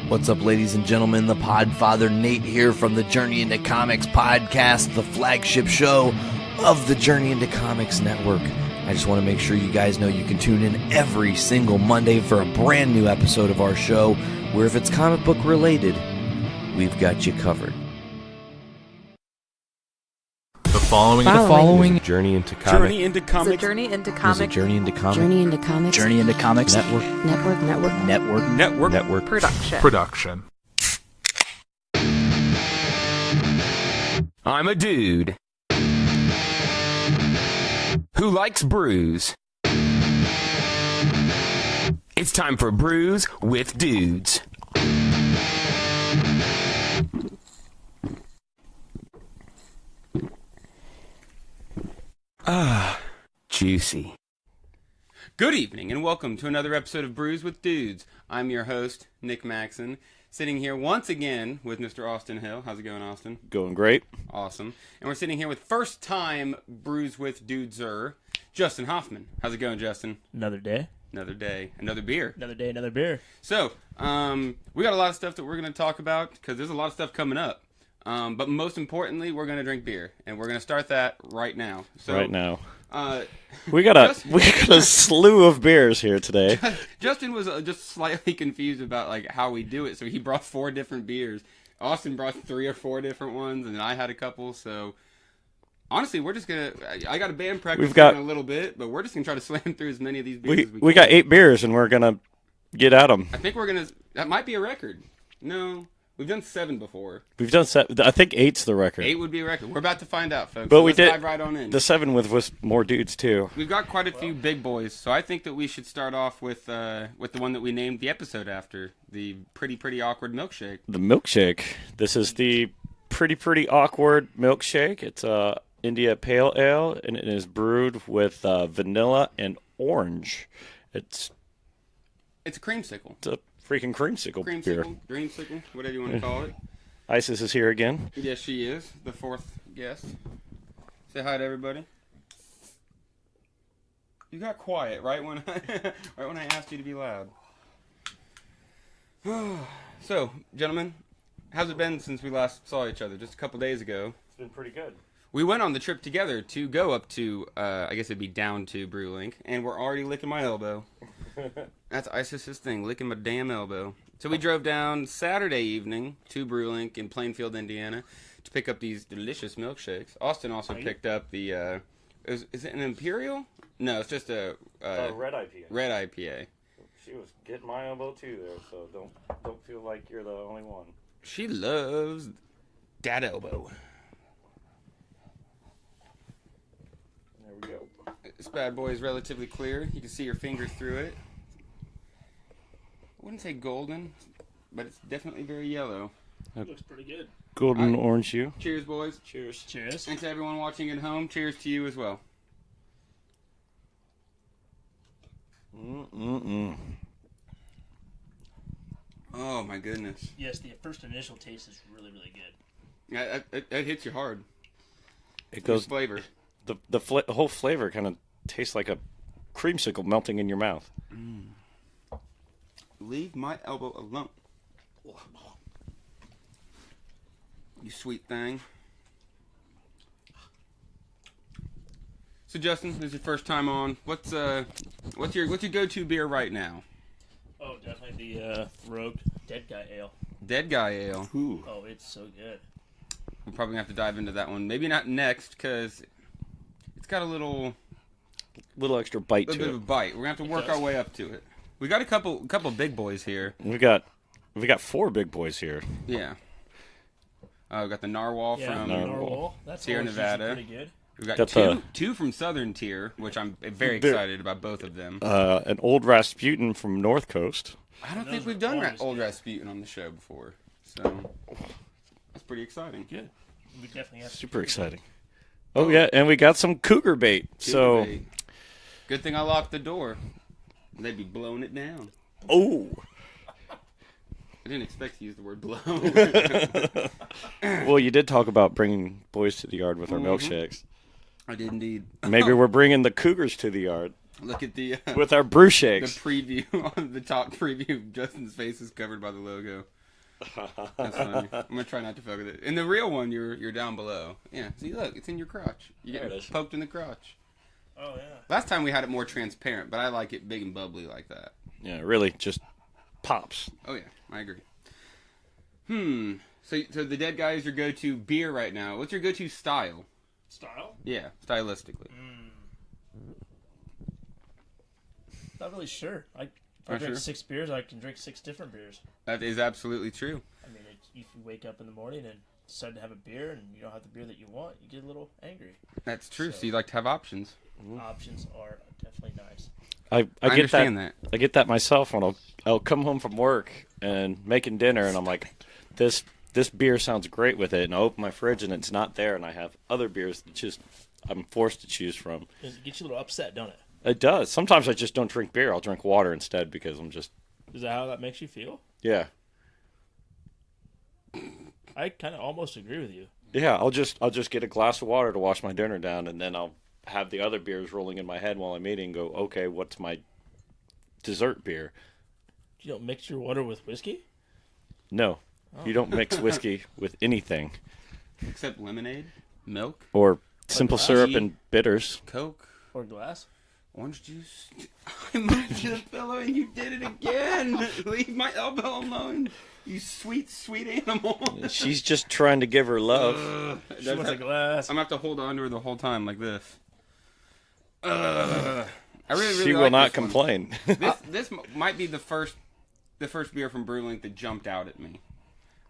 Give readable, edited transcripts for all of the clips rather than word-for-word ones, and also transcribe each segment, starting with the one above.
What's up, ladies and gentlemen? The Podfather Nate here from the Journey into Comics podcast, the flagship show of the Journey into Comics network. I just want to make sure you guys know you can tune in every single Monday for a brand new episode of our show, where if it's comic book related, we've got you covered. The following Journey into Comics. Journey into Comics. It's a Journey into Comics. Journey into Comics. Journey into Comics. Journey into Comics. Network Production. I'm a dude who likes brews. It's time for Brews with Dudes. Juicy. Good evening and welcome to another episode of Brews with Dudes. I'm your host, Nick Maxon, sitting here once again with Mr. Austin Hill. How's it going, Austin? Going great. Awesome. And we're sitting here with first-time Brews with Dudeser, Justin Hoffman. How's it going, Justin? Another day. Another day. Another beer. Another day, another beer. So, we got a lot of stuff that we're going to talk about because there's a lot of stuff coming up. But most importantly, we're going to drink beer, and we're going to start that right now. So, right now. We got a slew of beers here today. Justin was just slightly confused about like how we do it, so he brought 4 different beers. Austin brought 3 or 4 different ones, and then I had a couple. So honestly, we're just gonna. I got a band practice in a little bit, but we're just gonna try to slam through as many of these beers as we can. We got 8 beers, and we're gonna get at them. I think we're gonna. That might be a record. No. We've done 7 before. We've done 7. I think 8's the record. 8 would be a record. We're about to find out, folks. But so we let's did dive right on in. The 7 with more dudes too. We've got quite a few big boys, so I think that we should start off with the one that we named the episode after, the pretty awkward milkshake. The milkshake. This is the pretty awkward milkshake. It's India Pale Ale, and it is brewed with vanilla and orange. It's a creamsicle. It's a freaking creamsicle beer. Dreamsicle, whatever you want to call it. Isis is here again. Yes, she is. The 4th guest. Say hi to everybody. You got quiet right when I asked you to be loud. So, gentlemen, how's it been since we last saw each other? Just a couple days ago. It's been pretty good. We went on the trip together to go up to, I guess it'd be down to Brewlink, and we're already licking my elbow. That's Isis's thing, licking my damn elbow. So we drove down Saturday evening to Brewlink in Plainfield, Indiana, to pick up these delicious milkshakes. Austin also picked up the, is it an Imperial? No, it's just a red IPA. Red IPA. She was getting my elbow too there, so don't feel like you're the only one. She loves that elbow. There we go. This bad boy is relatively clear. You can see your fingers through it. I wouldn't say golden, but it's definitely very yellow. It looks pretty good. Golden orange hue. Cheers, boys. Cheers. Cheers. And to everyone watching at home, cheers to you as well. Oh, my goodness. Yes, the first initial taste is really, really good. Yeah, it hits you hard. It goes flavor. The whole flavor kind of tastes like a creamsicle melting in your mouth. Leave my elbow alone. You sweet thing. So Justin, this is your first time on. What's your go-to beer right now? Oh, definitely the Rogue Dead Guy Ale. Dead Guy Ale. Ooh. Oh, it's so good. We're probably gonna have to dive into that one. Maybe not next, because it's got a little extra bite to bit of a it. bite. We're gonna have to work our way up to it. We got a couple big boys here. We got 4 big boys here. Yeah. We got the Narwhal from Narwhal. That's Sierra Nevada. Pretty good. We've got two from Southern Tier, which I'm very excited about both of them. An Old Rasputin from North Coast. I don't think we've done Old Rasputin on the show before, so that's pretty exciting. Good. We definitely have super exciting. Oh yeah, and we got some cougar bait. Bait. Good thing I locked the door. They'd be blowing it down. Oh. I didn't expect to use the word blow. Well, you did talk about bringing boys to the yard with our milkshakes. I did indeed. Maybe we're bringing the cougars to the yard. Look at the with our brew shakes. The preview on the top preview. Justin's face is covered by the logo. That's funny. I'm gonna try not to fuck with it. In the real one, you're down below. Yeah. See, look, it's in your crotch. You There get it is. poked in the crotch. Oh yeah. Last time we had it more transparent, but I like it big and bubbly like that. Yeah, really just pops. Oh yeah, I agree. So the Dead Guy is your go-to beer right now. What's your go-to style? Style? Yeah, stylistically. Not really sure. If I Not drink sure? 6 beers, I can drink 6 different beers. That is absolutely true. I mean, if you wake up in the morning and decide to have a beer and you don't have the beer that you want, you get a little angry. That's true. So you like to have options. Options are definitely nice. I get understand that. I get that myself when I'll come home from work and making dinner, and I'm like, this beer sounds great with it, and I open my fridge and it's not there, and I have other beers that just I'm forced to choose from. It gets you a little upset, don't it? It does. Sometimes I just don't drink beer. I'll drink water instead because I'm just Is that how that makes you feel? yeah. I kind of almost agree with you. Yeah, I'll just get a glass of water to wash my dinner down, and then I'll have the other beers rolling in my head while I'm eating and go, okay, what's my dessert beer? You don't mix your water with whiskey? No, you don't mix whiskey with anything. Except lemonade, milk, Or simple syrup tea. and bitters. Coke, Or glass? orange juice. I moved to the pillow and you did it again. Leave my elbow alone. You sweet, sweet animal. She's just trying to give her love. She wants a glass. I'm gonna have to hold on to her the whole time like this. I really She will like not this one. complain. This might be the first beer from Brewlink that jumped out at me.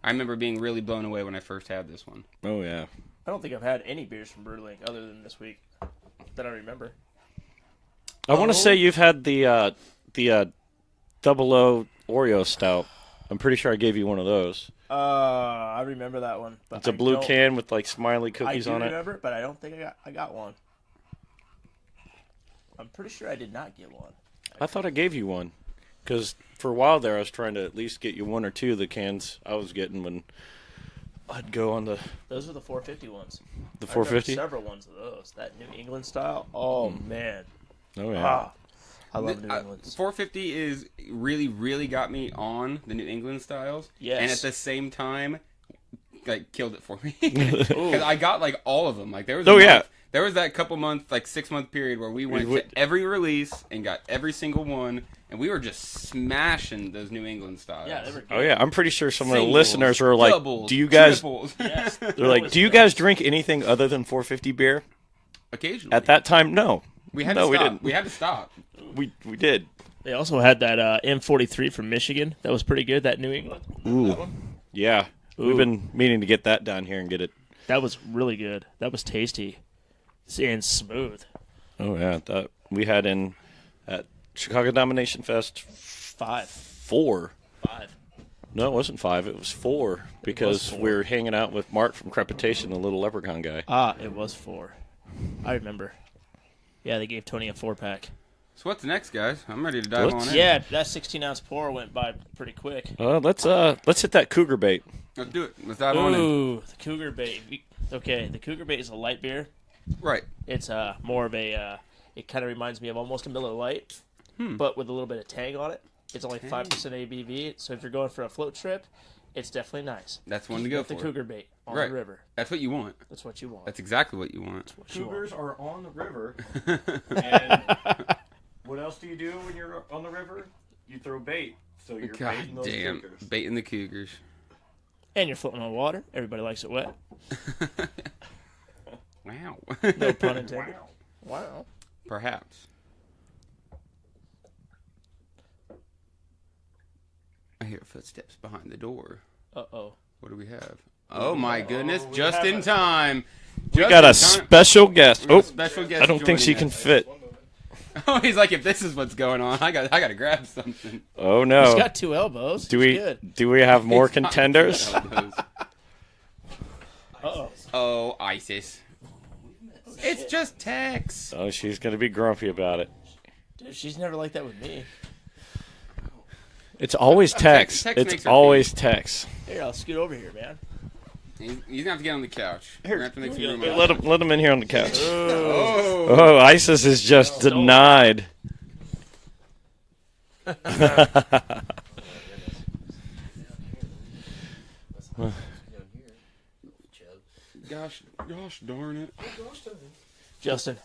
I remember being really blown away when I first had this one. Oh, yeah. I don't think I've had any beers from Brewlink other than this week that I remember. I want to say you've had the 00 Oreo Stout. I'm pretty sure I gave you one of those. I remember that one. But It's a blue can with, like, smiley cookies I do on it. remember, but I don't think I got one. I'm pretty sure I did not get one. I thought I gave you one. Because for a while there, I was trying to at least get you one or two of the cans I was getting when I'd go on the Those are the 450 ones. the I remember 450. several ones of those. That New England style. Oh man. Oh yeah. Ah, I love New England. 450 is really got me on the New England styles. Yes. And at the same time, like killed it for me because I got like all of them. Like there was there was that couple month, like 6 month period where we went to every release and got every single one, and we were just smashing those New England styles. Yeah, they were good. Oh yeah. I'm pretty sure some of the Singles, listeners are like, doubles, "Do you guys?" triples. Yes. They're like, "Do you guys drink anything other than 450 beer?" Occasionally. At that time, no. we had no, to we stop. didn't. We had to stop. We did. They also had that M43 from Michigan. That was pretty good. That New England. Ooh. Yeah. We've been meaning to get that down here and get it. That was really good. That was tasty and smooth. Oh yeah, that we had in at Chicago Domination Fest 4. 5. No, it wasn't 5. It was 4 because 4. we were hanging out with Mark from Crepitation, the little leprechaun guy. Ah, it was 4. I remember. Yeah, they gave Tony a 4-pack. So what's next, guys? I'm ready to dive on in. Yeah, that 16-ounce pour went by pretty quick. Let's hit that cougar bait. Let's do it. Let's dive on in. Ooh, the Cougar Bait. Okay, the Cougar Bait is a light beer. Right. It's more of a. It kind of reminds me of almost a Miller Lite, but with a little bit of tang on it. It's only 5% ABV, so if you're going for a float trip, it's definitely nice. That's one to go Get the for. Cougar Bait on Right. the river. That's what you want. That's what you want. That's exactly what you want. what you want. Cougars are on the river. And what else do you do when you're on the river? You throw bait. So you're God baiting those damn. cougars. Baiting the cougars. And you're floating on water. Everybody likes it wet. Wow. No pun intended. Wow. Perhaps. I hear footsteps behind the door. Uh-oh. What do we have? Oh my goodness! Just in time. We got a special guest. We got Oh, a special guest I don't think she joining can us. fit. Oh, he's like, if this is what's going on, I got to grab something. Oh He's no. got 2 elbows. Do He's we good. do we have more He's not contenders? good elbows. Uh-oh. Oh, ISIS. It's just Tex. Oh, she's gonna be grumpy about it. Dude, she's never like that with me. It's always Tex. Tex makes It's her always Tex. Here, I'll scoot over here, man. He's gonna have to get on the couch. We're gonna have to make some room. Let him in here on the couch. Oh. Oh, ISIS is just denied. Gosh darn it. Justin.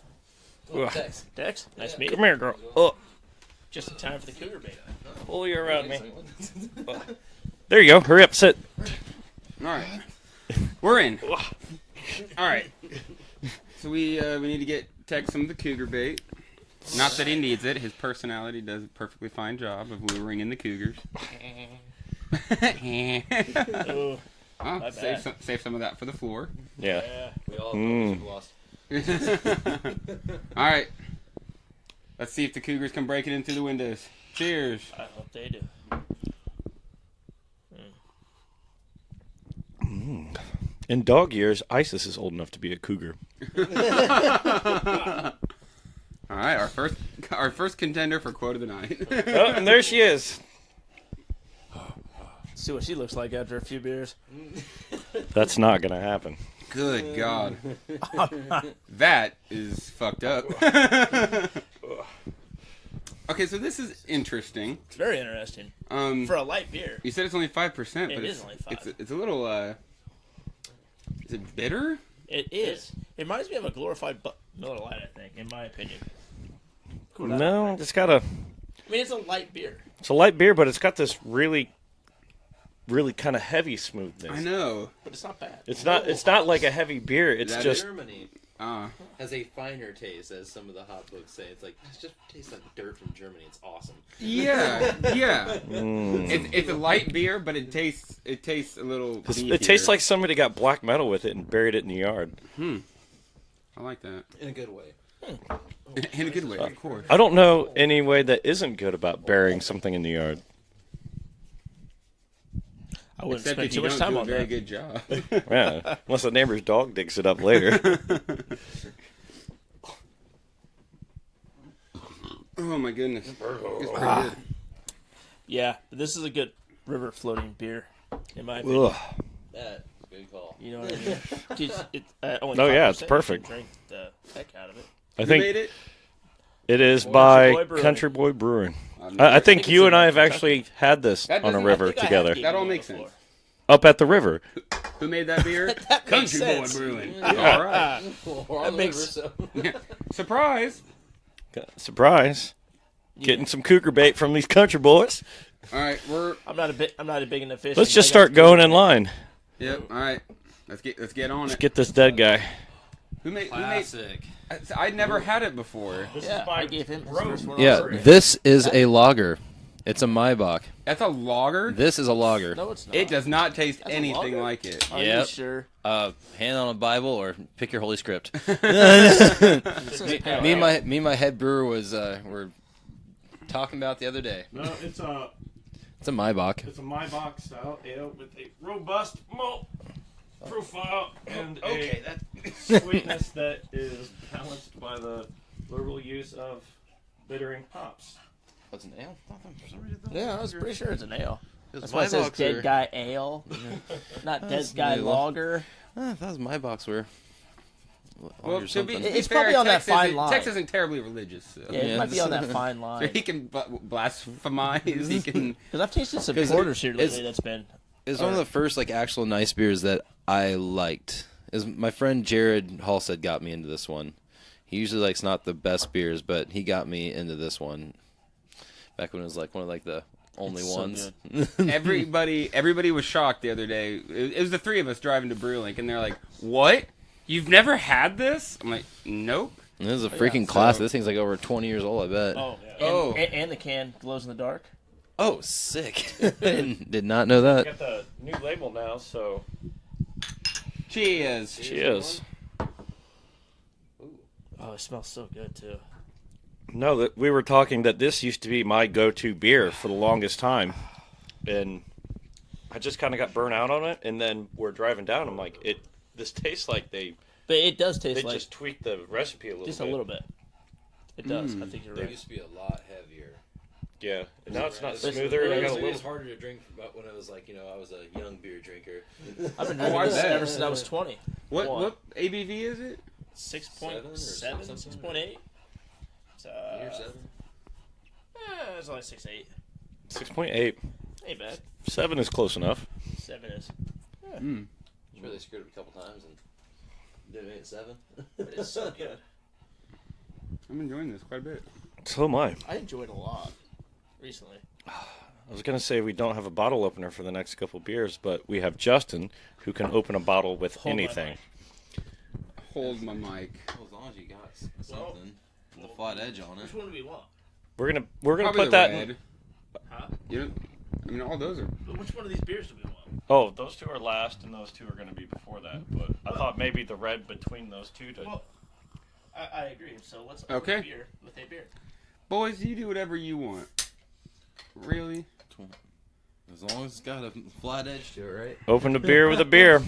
Tex. Dex, nice to meet you. Come here, girl. Oh, Just in time for the cougar bait. pull you around me. There you go. Hurry up, sit. All right. We're in. All right. So we need to get Tex some of the cougar bait. Not that he needs it. His personality does a perfectly fine job of luring in the cougars. Oh, Oh, My save bad. some of that for the floor. Yeah. yeah. We all have lost. All right. Let's see if the cougars come breaking in through the windows. Cheers. I hope they do. In dog years, Isis is old enough to be a cougar. All right, our first contender for quote of the night. Oh, and there she is. See what she looks like after a few beers. That's not gonna happen. Good God. That is fucked up. Okay, so this is interesting. It's very interesting. For a light beer. You said it's only 5%, It but is only 5. it's a little is it bitter? It is. It reminds me of a glorified Miller Lite, I think, in my opinion. No, it's got a. I mean, it's a light beer. It's a light beer, but it's got this really kind of heavy smoothness. I know. But it's not bad. It's not. It's not like a heavy beer. It's That just. Germany has a finer taste, as some of the hot books say. It's like, it just tastes like dirt from Germany. It's awesome. Yeah. It's a light beer, but it tastes a little It tastes like somebody got black metal with it and buried it in the yard. I like that. In a good way. In a good way, of course. I don't know any way that isn't good about burying something in the yard. I wouldn't Except spend if too you much don't time do a on very that. good job. Yeah, unless the neighbor's dog digs it up later. Oh my goodness. It's pretty good. Yeah, but this is a good river floating beer, in my opinion. Ugh. That's a good call. You know what I mean? Only Oh, yeah, it's 5%, perfect. you can drink the heck out of it. I Who think made it? it is Country by Boy Brewing. Country Boy Brewing. I've I never- think it's you in and I have Kentucky. actually had this That on a doesn't- river I think I have together. given That all you makes before. sense. Up at the river. Who made that beer? That makes Country Boy sense. Brewing. All right. That makes Surprise. Surprise. Getting some cougar bait from these country boys. All right, I'm not a big into fishing. Let's just I got start going in line. Yep. All right. Let's get on Let's it. get this dead guy. Who made? Classic. I'd never had it before. Yeah, I gave him his first one. Yeah, this is a lager. It's a Maibach. That's a lager. This is a lager. No, it's not. It does not taste That's a anything lager? like it. Are you Yep. sure? Hand on a Bible or pick your holy script. This is pale me ale. and my head brewer were talking about the other day. No, it's a Maibach. Maibach style ale with a robust malt profile and a sweetness that is balanced by the liberal use of bittering hops. What's an ale? Yeah, I was pretty sure it's an ale. That's That's why it says dead guy ale, not dead guy new. lager. I thought Maibachs were. Well, or to be something. It's fair, probably on that Tex fine isn't- line. Tex isn't terribly religious, so, Yeah, it Yeah. might be on that fine so line. he can blasphemize. He can. Because I've tasted some 'Cause porters here it's- lately that's been. It's one of the first actual nice beers that I liked. Is my friend Jared Halstead got me into this one. He usually likes not the best beers, but he got me into this one. Back when it was one of the only It's so ones. Everybody was shocked the other day. It was the three of us driving to Brewlink, and they're like, "What? You've never had this?" I'm like, "Nope." This is a freaking classic. This thing's over 20 years old, I bet. Oh, yeah. Oh. And the can glows in the dark. Oh, sick. Did not know that. Got the new label now, so Cheers. cheers. Oh, it smells so good too. No, that we were talking that this used to be my go-to beer for the longest time, and I just kind of got burnt out on it. And then we're driving down. I'm like, this tastes like they But it does taste like just tweaked the recipe a little just bit. a little bit. It does. I think you're It right. used to be a lot heavier. Yeah, and now it's not It's- smoother. And I got a It was little. harder to drink about when I was like, I was a young beer drinker. I've been Oh, drinking I this bet. ever since I was 20. What ABV is it? 6.7, something? 6.8. It's, Year 7? it's only 6.8. 6.8. Ain't bad. 7 is close enough. 7 is. Hmm. Sure, they screwed up a couple times and did it at 7. It is so good. I'm enjoying this quite a bit. So am I. I enjoyed it a lot recently. I was going to say we don't have a bottle opener for the next couple beers, but we have Justin, who can open a bottle with Hold my anything. Hold my mic. Well, as long as you got something with a flat edge on it. Which one do we want? We're gonna Probably put the that. red. Huh? You know, I mean, all those are. Which one of these beers do we want? Oh, those two are last, and those two are going to be before that. But I thought maybe the red between those two. Well, I agree. So let's open Okay. a beer with a beer. Boys, you do whatever you want. Really? As long as it's got a flat edge to it, right? Open the beer with a beer.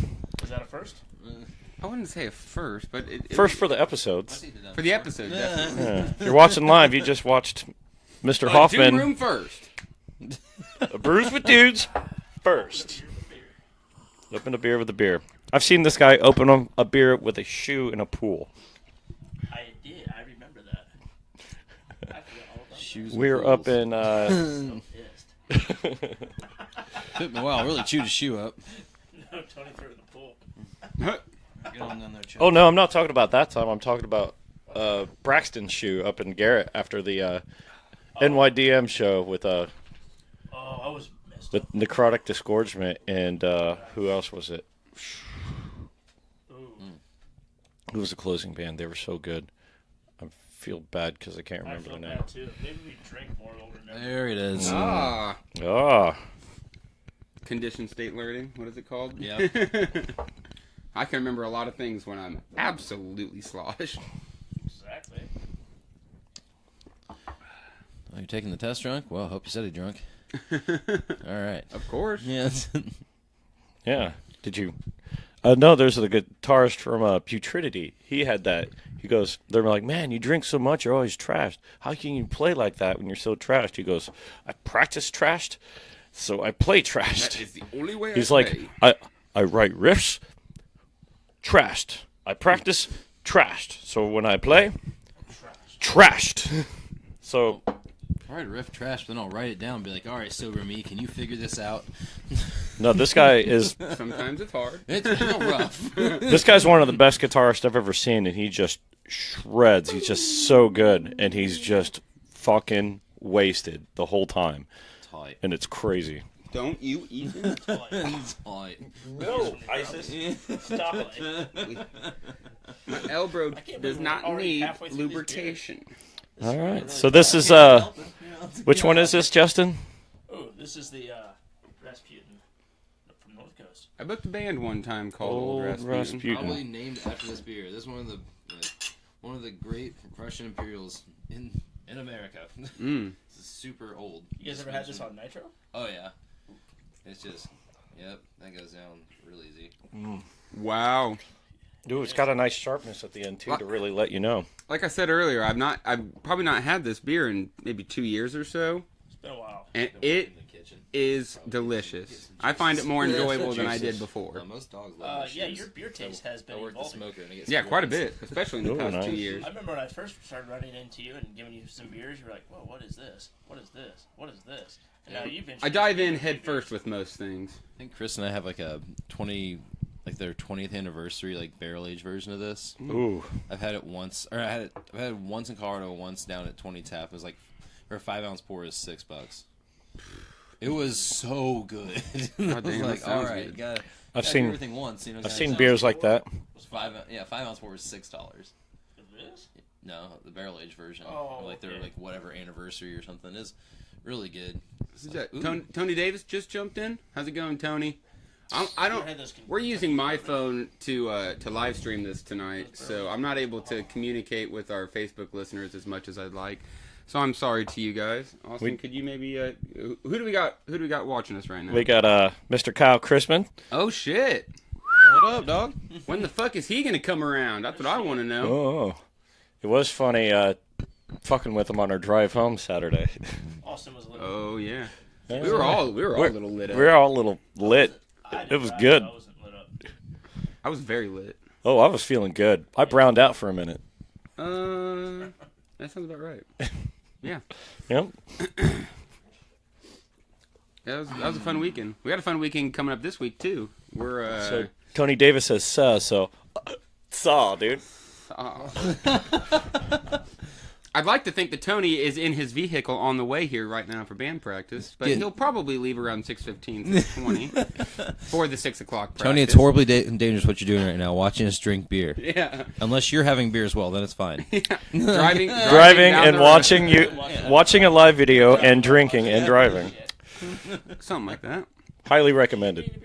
Is that a first? I wouldn't say a first, but First for the episodes. for the episode, definitely. Yeah. If you're watching live, you just watched Mr. Doom Hoffman. room first. Brews with Dudes first. Open a beer with a beer. I've seen this guy open a beer with a shoe in a pool. I did. I remember that. I forgot all about Shoes. We're up in. that. So pissed. Took me a while. Really chewed a shoe up. No, Tony threw it in the pool. Get on down there, Chuck. Oh no, I'm not talking about that time. I'm talking about Braxton's shoe up in Garrett after the NYDM show with Oh, I was messed the up. necrotic disgorgement and who else was it? Ooh. Who was the closing band? They were so good. I feel bad because I can't I remember felt the name. bad too. Maybe we drink more. We'll remember. There it is. Ah. Ah, Conditioned state learning. What is it called? Yeah. I can remember a lot of things when I'm absolutely sloshed. Exactly. Oh, you're taking the test drunk? Well, hope you said he drunk. All right. Of course. Yes. yeah. Did you? No, there's a guitarist from Putridity. He had that. He goes, they're like, man, you drink so much, you're always trashed. How can you play like that when you're so trashed? He goes, I practice trashed, so I play That trashed. is the only way He's I like, play. I write riffs, trashed. I practice, trashed. So when I play, trashed. So All right, riff trash, then I'll write it down and be like, all right, sober me, can you figure this out? no, this guy is Sometimes it's hard. It's real rough. this guy's one of the best guitarists I've ever seen, and he just shreds. He's just so good, and he's just fucking wasted the whole time, Tight. and it's crazy. Don't you even? Tight. No, ISIS. Stop it. My elbow can't believe does we're not already need halfway through this beer. lubrication. All right, so this is which one is this, Justin? Oh, this is the Rasputin from North Coast. I booked a band one time called Old Old Rasputin. Rasputin. Probably named after this beer. This is one of the great Russian Imperials in America. Mm. This is super old. You guys ever had this on Nitro? Oh yeah. It's just, yep, that goes down real easy. Wow. Dude, it's got a nice sharpness at the end too to really let you know. Like I said earlier, I've probably not had this beer in maybe 2 years or so, It's been a while. and it is delicious. I find it more enjoyable than I did before. Most dogs love Yeah, your beer taste has been I work the evolving. smoker and I get Yeah, some quite a wines. bit, especially in the Ooh, past nice. 2 years. I remember when I first started running into you and giving you some beers, you were like, "Whoa, what is this? What is this? What is this?" And now you've been. I dive in head first with most things. I think Chris and I have like a 20, like their 20th anniversary like barrel age version of this. Ooh, I've had it once, or I've had it once in Colorado, once down at 20 Tap. It was like, for a 5-ounce pour is $6. It was so good. God I was damn, that like, sounds all right, good. gotta I've do seen everything once. You know, I've gotta- seen beers like that. 5-ounce pour is $6. This? No, the barrel age version, Oh, or like their okay. like whatever anniversary or something is really good. Who's that? Tony Davis just jumped in. How's it going, Tony? I don't. had those We're using my phone to live stream this tonight, so I'm not able to communicate with our Facebook listeners as much as I'd like. So I'm sorry to you guys. Austin, could you maybe who do we got? Who do we got watching us right now? We got Mr. Kyle Chrisman. Oh shit! What up, dog? When the fuck is he gonna come around? That's what I want to know. Oh, it was funny fucking with him on our drive home Saturday. Austin was a little. Oh yeah. We were all a little lit up. We were all a little lit. It was good. I wasn't lit up. I was very lit. Oh, I was feeling good. I browned out for a minute. That sounds about right. Yeah. Yep. That was a fun weekend. We got a fun weekend coming up this week too. We're So Tony Davis says so saw, dude. I'd like to think that Tony is in his vehicle on the way here right now for band practice, but he'll probably leave around 6:15, 6:20 for the 6 o'clock practice. Tony, it's horribly dangerous what you're doing right now, watching us drink beer. Yeah. Unless you're having beer as well, then it's fine. Driving down and the watching a live video and drinking and driving. road. Something like that. Highly recommended.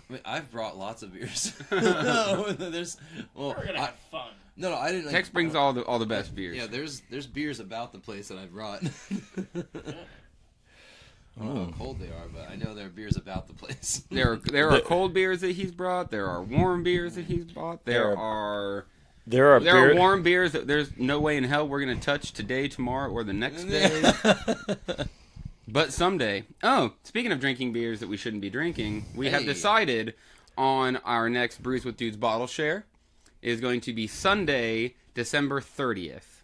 I mean, I've brought lots of beers. We're gonna have fun. No, I didn't. Tex brings all the best beers. Yeah, there's beers about the place that I brought. I don't know how cold they are, but I know there are beers about the place. There are cold beers that he's brought. There are warm beers that he's bought. There are warm beers that there's no way in hell we're gonna touch today, tomorrow, or the next day. But someday. Oh, speaking of drinking beers that we shouldn't be drinking, we have decided on our next Brews with Dudes bottle share is going to be Sunday, December 30th.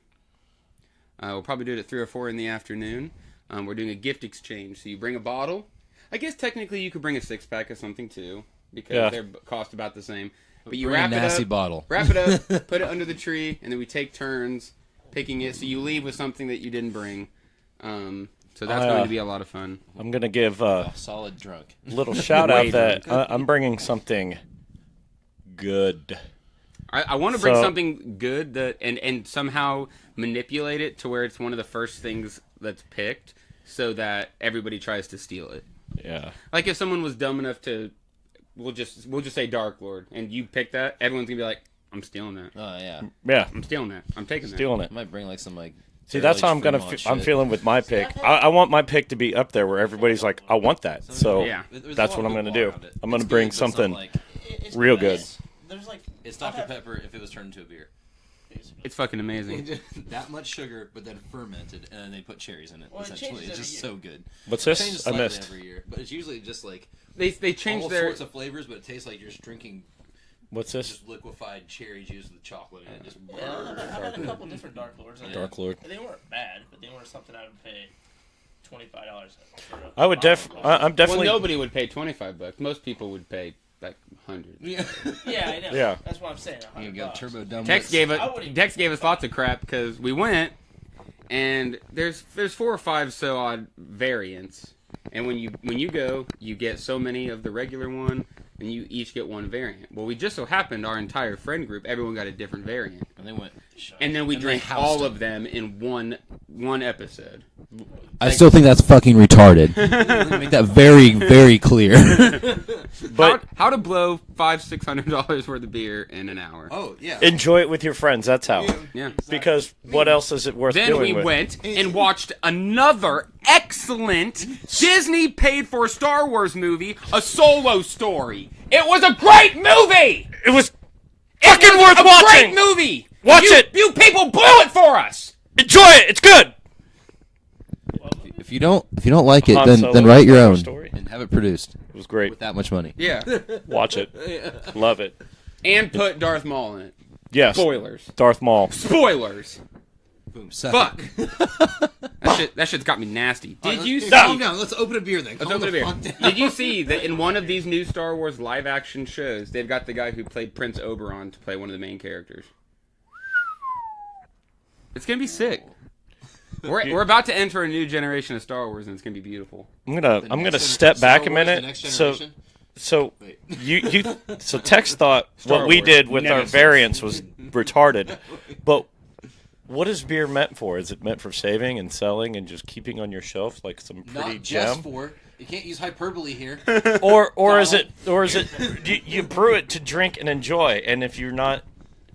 We'll probably do it at 3 or 4 in the afternoon. We're doing a gift exchange. So you bring a bottle. I guess technically you could bring a 6-pack of something too, because they're cost about the same. But you wrap it up. Nasty bottle. Wrap it up, put it under the tree, and then we take turns picking it. So you leave with something that you didn't bring. So that's going to be a lot of fun. I'm going to give a solid drunk. little shout out that I'm bringing something good. I want to bring something good that and somehow manipulate it to where it's one of the first things that's picked so that everybody tries to steal it. Yeah. Like if someone was dumb enough to, we'll just say Dark Lord, and you pick that, everyone's going to be like, I'm stealing that. Oh, yeah. Yeah. I'm stealing that. I'm taking that. Stealing it. I might bring like some like. See, that's how I'm feeling with my pick. I want my pick to be up there where everybody's like, I want that. So that's what I'm going to do. I'm going to bring something real good. It's Dr. Pepper if it was turned into a beer. It's fucking amazing. That much sugar, but then fermented, and then they put cherries in it. Essentially, it's just so good. What's It this? changes I slightly missed. every year, but it's usually just like They change all their sorts of flavors, but it tastes like you're just drinking What's this? just liquefied cherry juice with chocolate in it. Just I've had a couple different Dark Lords. Dark Lord. They weren't bad, but they weren't something I would pay $25 for. I would I'm definitely. Well, nobody would pay $25. Most people would pay like 100. yeah. Yeah, I know. Yeah. That's what I'm saying. You got turbo dumb. Tex gave us lots of crap because we went and there's 4 or 5 so odd variants, and when you go, you get so many of the regular one, and you each get one variant. Well, we just so happened our entire friend group, everyone got a different variant, And they went. and then we drank all of them in one episode. I still think that's fucking retarded. Make that very, very clear. But how to blow $500-$600 worth of beer in an hour? Oh yeah. enjoy it with your friends. That's how. Yeah. Because what else is it worth Then doing we with? went and watched another excellent Disney paid-for Star Wars movie, A Solo Story. It was a great movie! It was fucking worth a watching! great movie! Watch it! You people blew it for us! Enjoy it! It's good! If you don't like it, Han then Solo write your Star own Wars story. and have it produced It was great. with that much money. Yeah. Watch it. Love it. And put Darth Maul in it. Yes. Spoilers. Darth Maul. Spoilers. Boom. Fuck. That shit's got me nasty. Did you see... Calm down. Let's open a beer then. Let's open a beer. Did you see that in one of these new Star Wars live-action shows, they've got the guy who played Prince Oberon to play one of the main characters? It's gonna be sick. We're about to enter a new generation of Star Wars, and it's gonna be beautiful. I'm gonna step back a minute. So Tex thought Star what we Wars. did with our Nemesis. variants was retarded, but what is beer meant for? Is it meant for saving and selling and just keeping on your shelf like some pretty Not gem? just for. You can't use hyperbole here. or is it you brew it to drink and enjoy? And if you're not,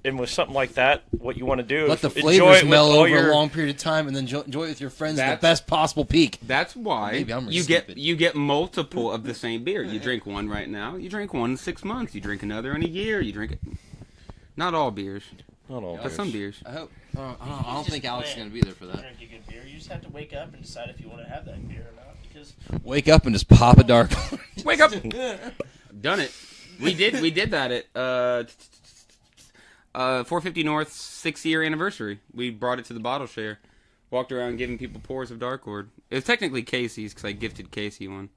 and with something like that, what you want to do Let is the enjoy flavors it with mellow all over your a long period of time, and then enjoy it with your friends at That's- the best possible peak. That's why Maybe I'm you stupid. get multiple of the same beer. You drink one right now. You drink one in 6 months. You drink another in a year. You drink it. Not all beers, Not all but beers. some beers. I hope. I don't think Alex is going to be there for that. Drink a good beer. You just have to wake up and decide if you want to have that beer or not. Because Wake up and just pop a dark. Wake up! Done it. We did that at 450 North 6-year anniversary. We brought it to the bottle share. walked around giving people pours of Dark Lord. It was technically Casey's because I gifted Casey one.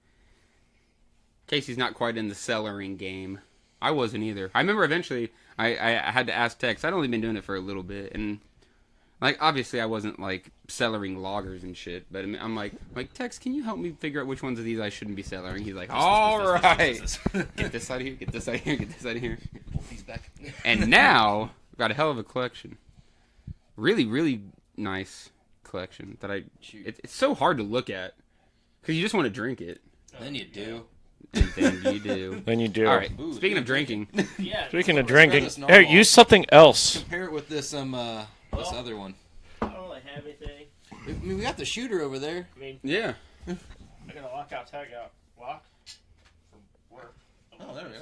Casey's not quite in the cellaring game. I wasn't either. I remember eventually I had to ask Tex. I'd only been doing it for a little bit, and like obviously I wasn't like cellaring loggers and shit. But I'm like Tex, can you help me figure out which ones of these I shouldn't be cellaring? He's like, all right, get this out of here, get this out of here, get this out of here. Pull these back. And now I've got a hell of a collection. Really, really nice collection that it's so hard to look at because you just want to drink it. Then you do. And then you do. Then you do. All right. Speaking of drinking, Yeah. Speaking of drinking, here, use something else. Compare it with this this other one. I don't really have anything. I mean, we got the shooter over there. I mean, yeah. I got a lockout, tag out, lock from work. Oh, there we go.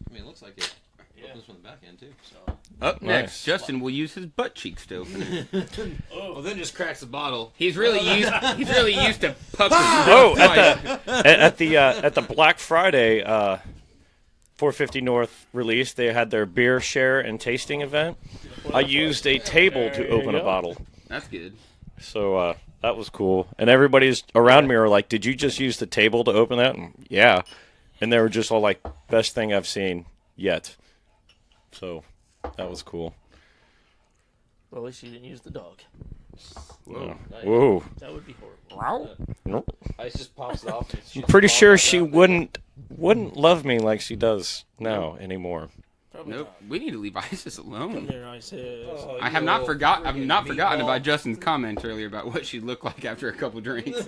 I mean, it looks like it. Yeah. Opens from the back end too. So. Up next, Nice. Justin will use his butt cheeks to open it. Well, then just cracks the bottle. He's really used to puffing. Oh, at the Black Friday 450 North release, they had their beer share and tasting event. I used a table to open a bottle, That's good. so that was cool. And everybody's around me were like, "Did you just use the table to open that?" And, yeah, and they were just all like, "Best thing I've seen yet." So that was cool. Well, at least you didn't use the dog. Whoa. Whoa. That would be horrible. Nope. Ice just pops it off. I'm pretty sure she wouldn't love me like she does now anymore. Probably Nope. We need to leave ISIS not. alone. There, I said. I have not forgotten. I've not forgotten about Justin's comment earlier about what she'd look like after a couple drinks.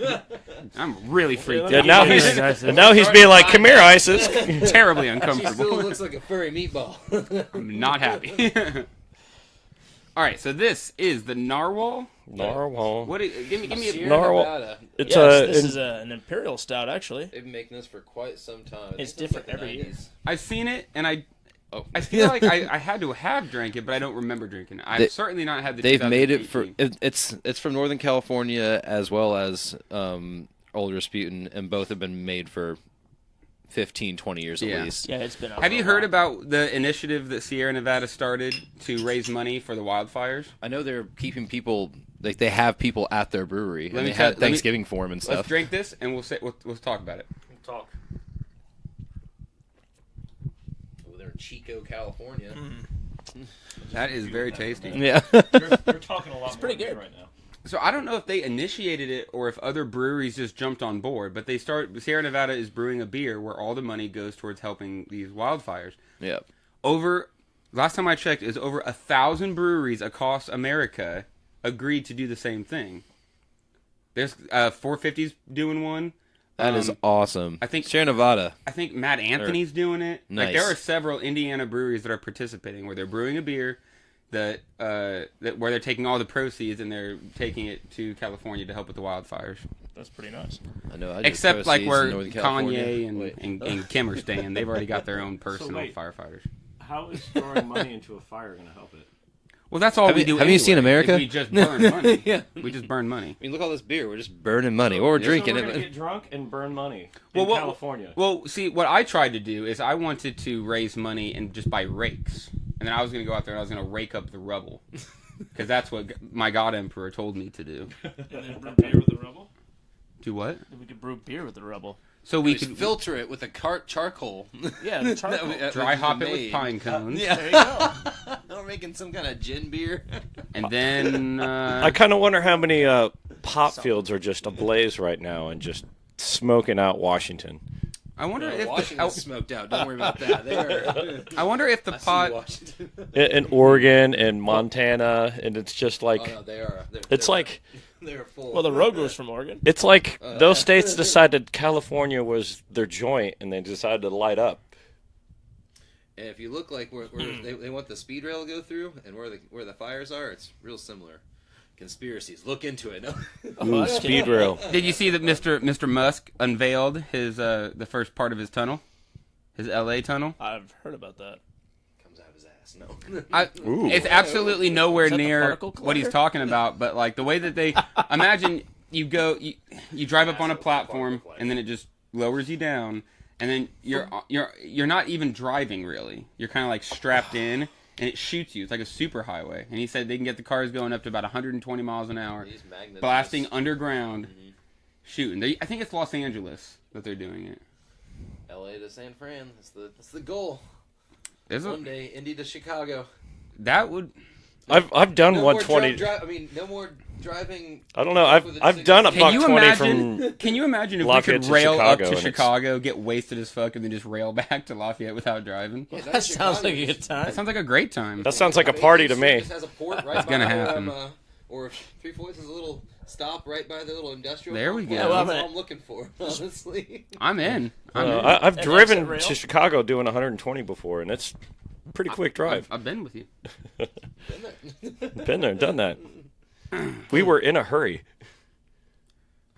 I'm really freaked Yeah, out. now he's being like, "Come here, Isis." Terribly She uncomfortable. still looks like a furry meatball. I'm not happy. All right, so this is the narwhal. Narwhal. What? Give me a Sierra Narwhal. Nevada. It's Yes, this is an imperial stout. Actually, They've been making this for quite some time. It's This was different like the every year. 90s. I've seen it, and I Oh. I feel like I had to have drank it, but I don't remember drinking it. I've certainly not had the. They've made it for 2018. it's from Northern California as well as Old Rasputin, and both have been made for 15, 20 years at Yeah. least. yeah, it's been. Out Have for you a heard while. about the initiative that Sierra Nevada started to raise money for the wildfires? I know they're keeping people like they have people at their brewery, Let and me they tell- had let me- Thanksgiving for them and Let's stuff. drink this, and we'll talk about it. Talk. Over there in Chico, California. That is very tasty. Yeah, You're talking a lot more pretty than me good. right now. So I don't know if they initiated it or if other breweries just jumped on board, but Sierra Nevada is brewing a beer where all the money goes towards helping these wildfires. yeah. Last time I checked, is over 1,000 breweries across America agreed to do the same thing. There's 450's doing one. That is awesome. I think- Sierra Nevada. I think Matt Anthony's doing it. Like Nice. there are several Indiana breweries that are participating where they're brewing a beer that where they're taking all the proceeds and they're taking it to California to help with the wildfires. That's pretty nice. I know. I do Except like proceeds where in Northern California. Kanye and Kim are staying, they've already got their own personal wait. firefighters. How is throwing money into a fire going to help it? Well, that's all Have we you- do. have you seen anyway, is America? We just burn money. Yeah. We just burn money. I mean, look at all this beer. We're just burning money, or we're drinking So we're going to it. get drunk and burn money Well, in what- California. Well, see, what I tried to do is I wanted to raise money and just buy rakes, and then I was going to go out there and I was going to rake up the rubble, because that's what my God Emperor told me to do. And then brew beer with the rubble. Do what? Then we could brew beer with the rubble. So we Just could filter it with a charcoal. Yeah, the charcoal. dry hop it with pine cones, Yeah. There you go. We're making some kind of gin beer. and then I kind of wonder how many pop fields are just ablaze right now and just smoking out Washington. I wonder if Washington's smoked out. Don't worry about that. They are. I wonder if the I see pot. Washington. In Oregon and Montana, and it's just like Oh no, they are. it's like they're full. Well, the road goes from Oregon. it's like those states decided California was their joint, and they decided to light up. And if you look like where they want the speed rail to go through, and where the fires are, it's real similar. Conspiracies. Look into it. Ooh, speed rail. Did you see that Mr. Musk unveiled his the first part of his tunnel, his L.A. tunnel? I've heard about that. Comes out of his ass. No. It's absolutely nowhere Is that the near particle what he's collector? talking about, but like the way that they imagine you drive up on a platform and then it just lowers you down, and then you're not even driving really. You're kind of like strapped in, and it shoots you. It's like a super highway. And he said they can get the cars going up to about 120 miles an hour, These magnets blasting just- underground, shooting. I think it's Los Angeles that they're doing it. L.A. to San Fran. That's the goal. Is One it? day, Indy to Chicago. That would. I've done No 120. more no more driving. I don't know. with I've done a Can buck you 20 imagine? from. Can you imagine if Lafayette we could to rail up Chicago, to and it's- Chicago, get wasted as fuck, and then just rail back to Lafayette without driving? Yeah, That sounds like a good time. That sounds like a great time. That sounds like a party to me. Just has a port right That's by gonna where happen. or if Three Floyds is a little stop right by the little industrial. There we complex. go. Yeah, well, That's I'm all I'm looking for, honestly. I'm in. I'm in. I've An driven exit rail? to Chicago doing 120 before, and it's a pretty quick drive. I've been with you. Been there, done that. We were in a hurry.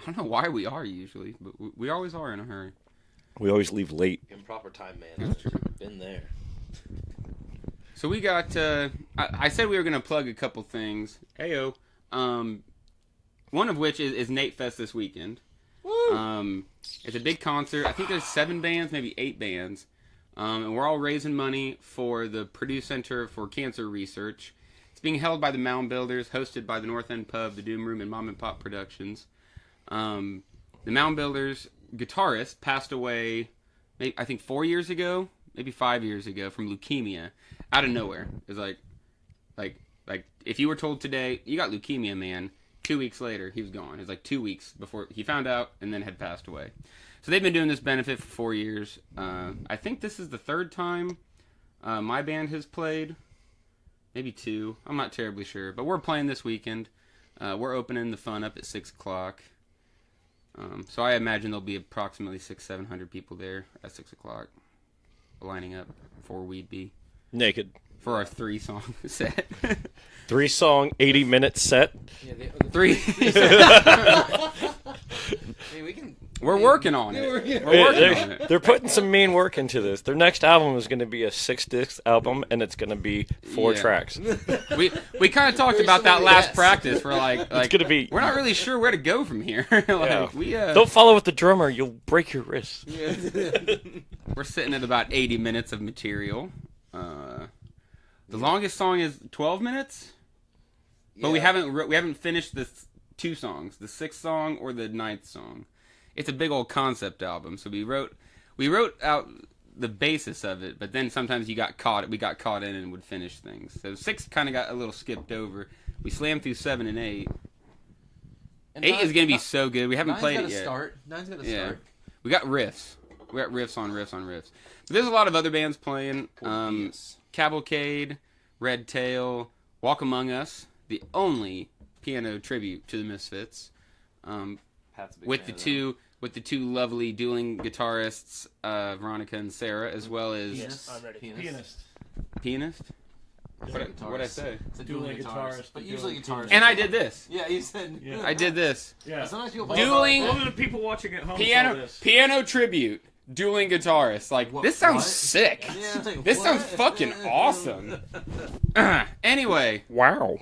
I don't know why we are usually, but we always are in a hurry. We always leave late. Improper time management. Been there. So we got. I said we were gonna plug a couple things. Heyo. One of which is Nate Fest this weekend. It's a big concert. I think there's 7 bands, maybe 8 bands. And we're all raising money for the Purdue Center for Cancer Research. It's being held by the Mound Builders, hosted by the North End Pub, the Doom Room, and Mom and Pop Productions. The Mound Builders guitarist passed away, I think 4 years ago, maybe 5 years ago, from leukemia, out of nowhere. It's like if you were told today, you got leukemia, man, 2 weeks later, he was gone. It was like 2 weeks before he found out and then had passed away. So they've been doing this benefit for 4 years. I think this is the 3rd time my band has played. Maybe 2. I'm not terribly sure. But we're playing this weekend. We're opening the fun up at 6 o'clock. So I imagine there'll be approximately 600-700 people there at 6 o'clock, lining up for We'd Be. Naked. For our 3-song set. 3-song, 80-minute set. Yeah, 3. I mean, we can. We're working on it. We're working on it. They're putting some mean work into this. Their next album is going to be a 6-disc album, and it's going to be 4 Yeah. tracks. We kind of talked about that last practice. We're like gonna be- we're not really sure where to go from here. Don't follow with the drummer. You'll break your wrist. We're sitting at about 80 minutes of material. The longest song is 12 minutes, but we haven't finished the 2 songs, the 6th song or the 9th song. It's a big old concept album, so we wrote out the basis of it, but then sometimes we got caught in and would finish things. So 6 kind of got a little skipped over. We slammed through 7 and 8. And 8 is gonna be so good. We haven't played it yet. Nine's got to Yeah. start. We got riffs. We got riffs on riffs on riffs. But there's a lot of other bands playing. Cavalcade, Red Tail, Walk Among Us, the only piano tribute to the Misfits. With the two lovely dueling guitarists, Veronica and Sarah, as well as Yes, I'm ready. pianist. What'd I say? It's a dueling guitarist. But usually guitarist. And I did this. Yeah, you said. Yeah. I did this. Yeah. Sometimes people play Dueling- All of the people watching at home saw this. Piano tribute, dueling guitarists. Like, this sounds what? sick. Yeah, it's like, This what? sounds fucking awesome. Anyway, Wow.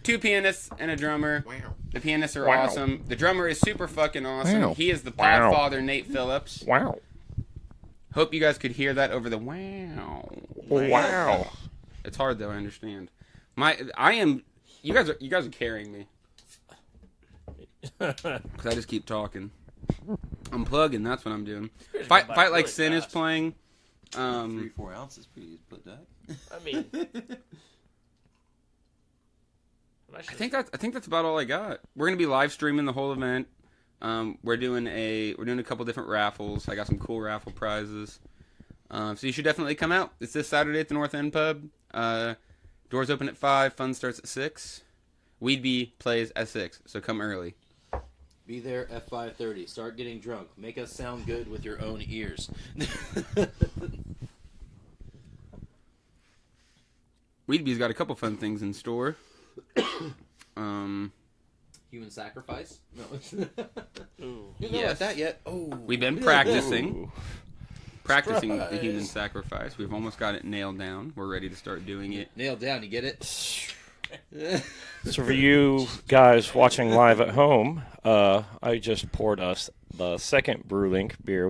2 pianists and a drummer. Wow. The pianists are Wow. awesome. The drummer is super fucking awesome. Wow. He is the Wow. Podfather, Nate Phillips. Wow. Hope you guys could hear that over the wow. Wow. It's hard though, I understand. You guys are carrying me. Cause I just keep talking. I'm plugging, that's what I'm doing. Fight Like really Sin is fast. playing. 3-4 ounces, please put that. I mean, I think that's about all I got. We're gonna be live streaming the whole event. We're doing a couple different raffles. I got some cool raffle prizes. So you should definitely come out. It's this Saturday at the North End Pub. Doors open at 5. Fun starts at 6. We'd Be plays at 6. So come early. Be there at 5:30. Start getting drunk. Make us sound good with your own ears. Weedbee's got a couple fun things in store. Human sacrifice? No. ooh. You know Yes. about that yet? Oh. We've been practicing the human sacrifice. We've almost got it nailed down. We're ready to start doing it. Nailed down. You get it? So for you guys watching live at home, I just poured us the second Brewlink beer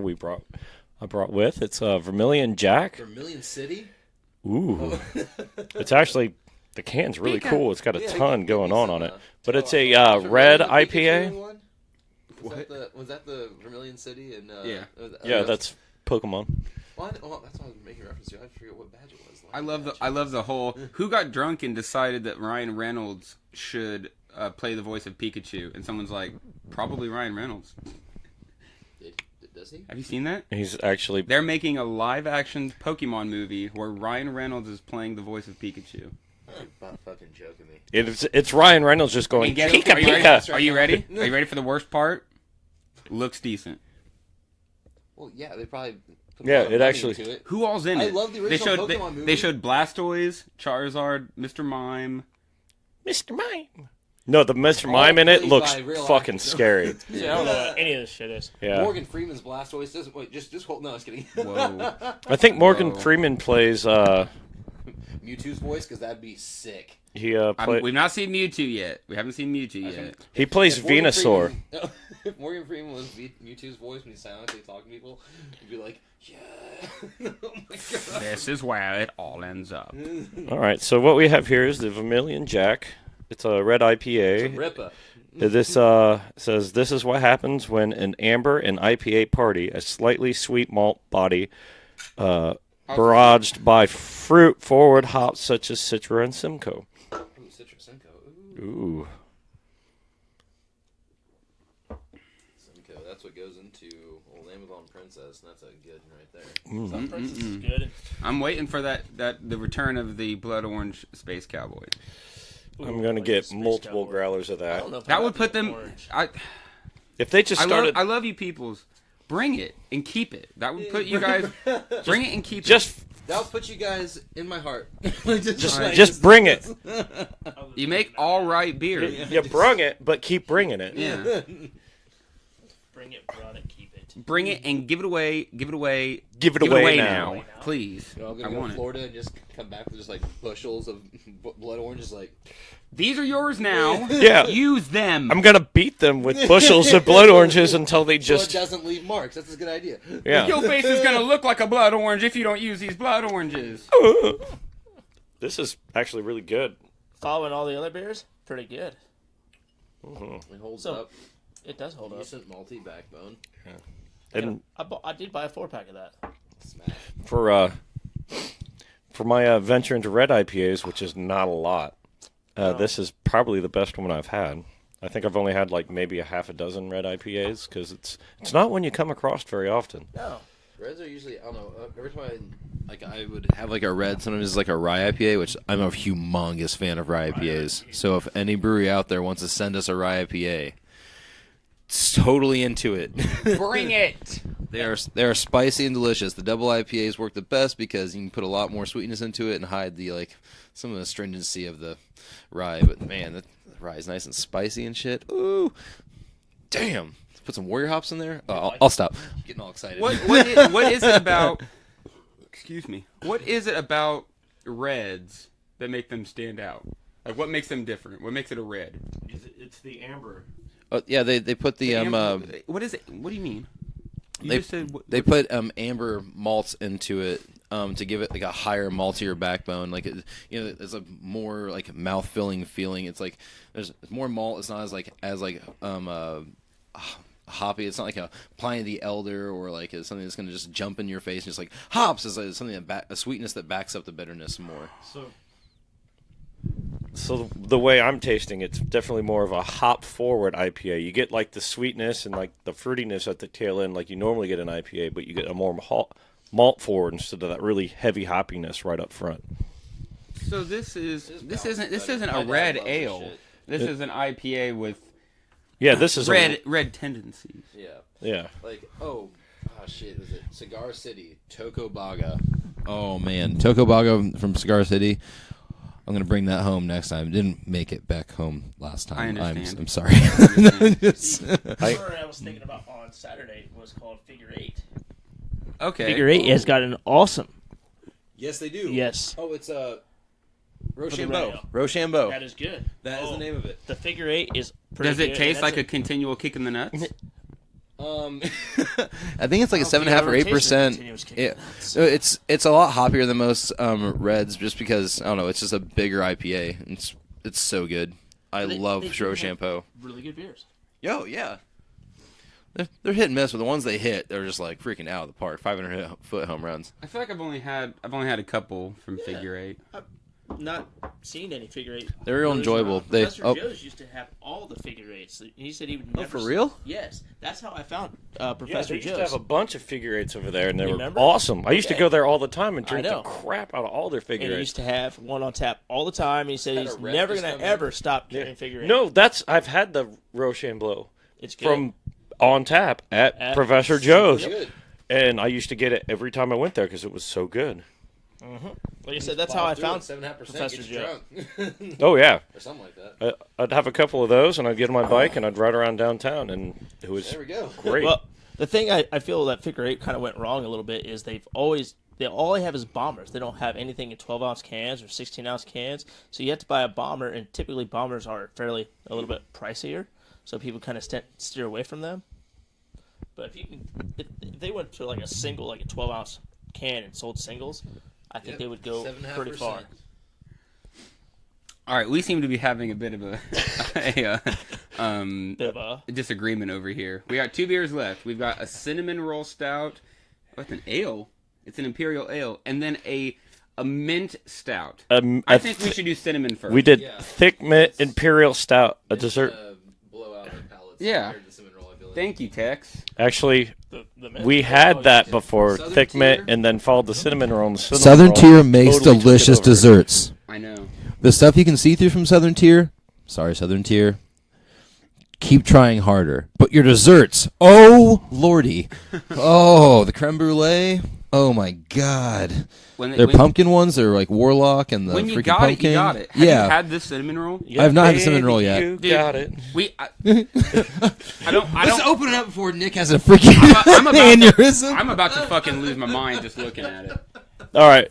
I brought with. It's Vermilion Jack. Vermilion City? Ooh. It's actually, the can's really cool. It's got a ton going on it. But it's a red IPA. Was that the Vermilion City? And yeah, that's Pokemon. Well, that's what I was making reference to. I forget what badge it was. I love the whole who got drunk and decided that Ryan Reynolds should play the voice of Pikachu, and someone's like, probably Ryan Reynolds. Does he? Have you seen that? He's actually... They're making a live-action Pokemon movie where Ryan Reynolds is playing the voice of Pikachu. You're about fucking joking me. It's Ryan Reynolds just going, Pika, Pika. Are you ready? Are you ready for the worst part? Looks decent. Well, yeah, they probably... It actually... Who all's in it? I love the original Pokemon movie. They showed Blastoise, Charizard, Mr. Mime. Mr. Mime. No, the Mr. Mime in it looks fucking scary. Yeah, I don't know what any of this shit is. Yeah. Morgan Freeman's Blastoise doesn't... Wait, just hold... No, I was kidding. Whoa. I think Morgan Freeman plays... Mewtwo's voice, because that'd be sick. He we've not seen Mewtwo yet. We haven't seen Mewtwo yet. He plays Venusaur. If Morgan Freeman was Mewtwo's voice when he's silently talking to people, he'd be like, yeah. Oh my god. This is where it all ends up. All right, so what we have here is the Vermilion Jack. It's a red IPA. It's a Rippa. This says, this is what happens when an amber and IPA party, a slightly sweet malt body, barraged by fruit-forward hops such as Citra and Simcoe. Ooh, Citra Simcoe. Ooh. Simcoe, that's what goes into Old Amazon Princess, and that's a good one right there. Some Princess is good. I'm waiting for the return of the blood orange space cowboy. I'm going to get multiple growlers of that. That would put them... If they just started... I love you peoples. Bring it and keep it. That would put you guys... Bring it and keep it. That'll put you guys in my heart. just bring it. You make all right beer. You brung it, but keep bringing it. Yeah. Bring it, brought it, keep it. Bring it and give it away. Give it away. Give it away now. Please. You're all gonna go to Florida and just come back with just like bushels of blood oranges. Like, these are yours now. Yeah. Use them. I'm gonna beat them with bushels of blood oranges until they just... So it doesn't leave marks. That's a good idea. Yeah. Your face is gonna look like a blood orange if you don't use these blood oranges. This is actually really good. Following all the other beers, pretty good. Mm-hmm. It holds up. It does hold up. Decent malty backbone. Yeah. And I did buy a 4-pack of that. Smash. For my venture into red IPAs, which is not a lot, this is probably the best one I've had. I think I've only had like maybe a half a dozen red IPAs because it's not one you come across very often. No. Reds are usually, I don't know, every time I would have like a red, sometimes it's like a rye IPA, which I'm a humongous fan of rye IPAs. So if any brewery out there wants to send us a rye IPA, it's totally into it. Bring it. They are spicy and delicious. The double IPAs work the best because you can put a lot more sweetness into it and hide the some of the astringency of the rye. But man, the rye is nice and spicy and shit. Ooh, damn! Put some warrior hops in there. Oh, I'll stop. I'm getting all excited. What is it about? Excuse me. What is it about reds that make them stand out? Like, what makes them different? What makes it a red? It's the amber. Yeah, they put the What is it? What do you mean? They put amber malts into it to give it like a higher maltier backbone. Like it's a more like mouth filling feeling. It's like there's more malt. It's not as hoppy. It's not like Pliny the Elder or like it's something that's going to just jump in your face. And just like hops is like something a sweetness that backs up the bitterness more. So the way I'm tasting, it's definitely more of a hop-forward IPA. You get like the sweetness and like the fruitiness at the tail end, like you normally get an IPA, but you get a more malt-forward instead of that really heavy hoppiness right up front. So this isn't a red ale. This is an IPA with this is red tendencies. Yeah. Like shit, was it Cigar City Tocobaga? Oh man, Tocobaga from Cigar City. I'm going to bring that home next time. Didn't make it back home last time. I understand. I'm sorry. The I was thinking about on Saturday was called Figure 8. Okay. Figure 8 has got an awesome. Yes, they do. Yes. Oh, it's Rochambeau. Rochambeau. That is good. That is the name of it. The Figure 8 is pretty Does it good. taste like a continual kick in the nuts? I think it's like a 7.5 or 8%. Yeah, so it's a lot hoppier than most reds, just because I don't know. It's just a bigger IPA. It's so good. I love Shiro Shampoo. Really good beers. Yo, yeah. They're hit and miss, but the ones they hit, they're just like freaking out of the park. 500-foot home runs. I feel like I've only had a couple from Figure Eight. I've not seen any figure eight. They're real enjoyable. Professor Joe's used to have all the figure eights. He said he would never. For real? Yes, that's how I found Yeah, Professor they used Joe's. to have a bunch of figure eights over there, and they were Remember? awesome. I used to Okay. go there all the time and drink I the know. crap out of all their And figure he eights. used to have one on tap all the time. And he said he's Had a rep never just going to come in. ever stop carrying figure eights. No, I've had the Rochambeau It's good. from on tap at At- Professor Joe's, Good. and I used to get it every time I went there because it was so good. Like I said, that's how I found 7.5% Professor gets you Joe. drunk. Oh yeah, Or something like that. I'd have a couple of those, and I'd get on my bike and I'd ride around downtown, and it was There we go. great. Well, the thing I feel that figure eight kind of went wrong a little bit is all they have is bombers. They don't have anything in 12-ounce cans or 16-ounce cans. So you have to buy a bomber, and typically bombers are a little bit pricier. So people kind of steer away from them. But if they went to like a single, like a 12-ounce can and sold singles, I think they would go 7.5%. pretty far. All right, we seem to be having a bit of a Bit of a disagreement over here. We got 2 beers left. We've got a cinnamon roll stout. What's an ale? It's an imperial ale, and then a mint stout. I think we should do cinnamon first. we did Yeah. thick mint imperial stout, a dessert. Blow out our palates. Yeah. compared to cinnamon roll, I feel like. Thank you, Tex. Actually, the mint. we had that yeah. before, Southern thick mint, Tier. and then followed the cinnamon roll. And the cinnamon Southern roll Tier makes totally took it delicious over. desserts. I know. The stuff you can see through from Southern Tier, sorry, Southern Tier, keep trying harder. But your desserts, oh, lordy. Oh, the creme brulee, oh, my God. Their pumpkin ones, they're like Warlock and the when you freaking got pumpkin. it, you got it. Have Yeah. you had this cinnamon roll? Yeah, I've not had the cinnamon baby, roll yet. You Dude, got it. I don't. Let's open it up before Nick has a freaking I'm about aneurysm. I'm about to fucking lose my mind just looking at it. All right,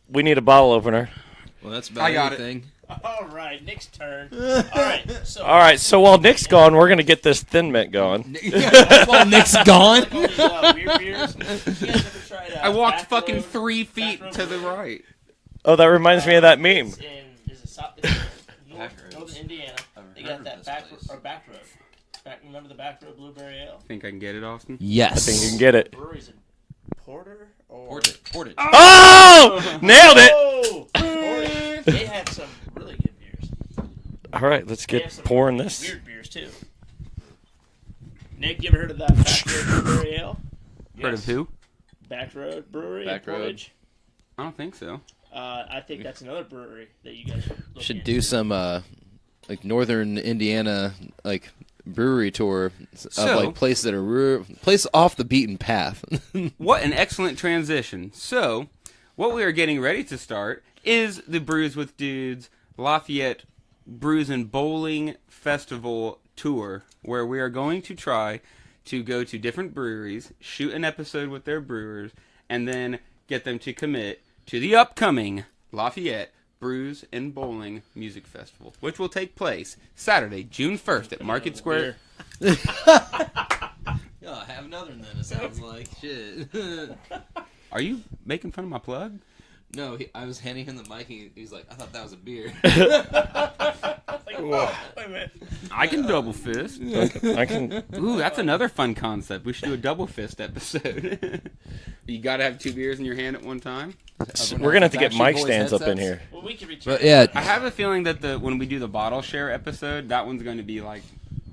we need a bottle opener. Well, that's I got it. everything. All right, Nick's turn. All right, so All right, so while Nick's gone, we're gonna get this thin mint going. While Nick's gone. like all these, weird beers. You guys ever tried, I walked Back fucking Road? 3 feet Back to Road the right. Oh, that reminds me of that meme. Is it northern Indiana? They got that back road. Remember the back road blueberry ale? Think I can get it, Austin? Yes. I think you can get it. Breweries in Porter or Portage. Oh, nailed it! Oh, Portage. They had some really good beers. All right, let's They get have some pouring this. weird beers too. Nick, you ever heard of that back road blueberry ale? Heard of who? Back Road Brewery Back in Road. Portage. I don't think so. I think that's another brewery that you guys Should into. do some like northern Indiana like brewery tour of So- like places that are place off the beaten path. What an excellent transition. So, what we are getting ready to start is the Brews with Dudes Lafayette Brews and Bowling Festival Tour, where we are going to try to go to different breweries, shoot an episode with their brewers, and then get them to commit to the upcoming Lafayette Brews and Bowling Music Festival, which will take place Saturday, June 1st at Market Square. Yeah, have another then. It sounds like shit. Are you making fun of my plug? No, I was handing him the mic. And he's like, I thought that was a beer. Wait a minute. I can double fist. I can. Ooh, that's another fun concept. We should do a double fist episode. You gotta have 2 beers in your hand at one time. We're gonna have to get Backstreet mic Boys stands up in headsets? here. Well, we can return. But yeah, I have a feeling that when we do the bottle share episode, that one's going to be like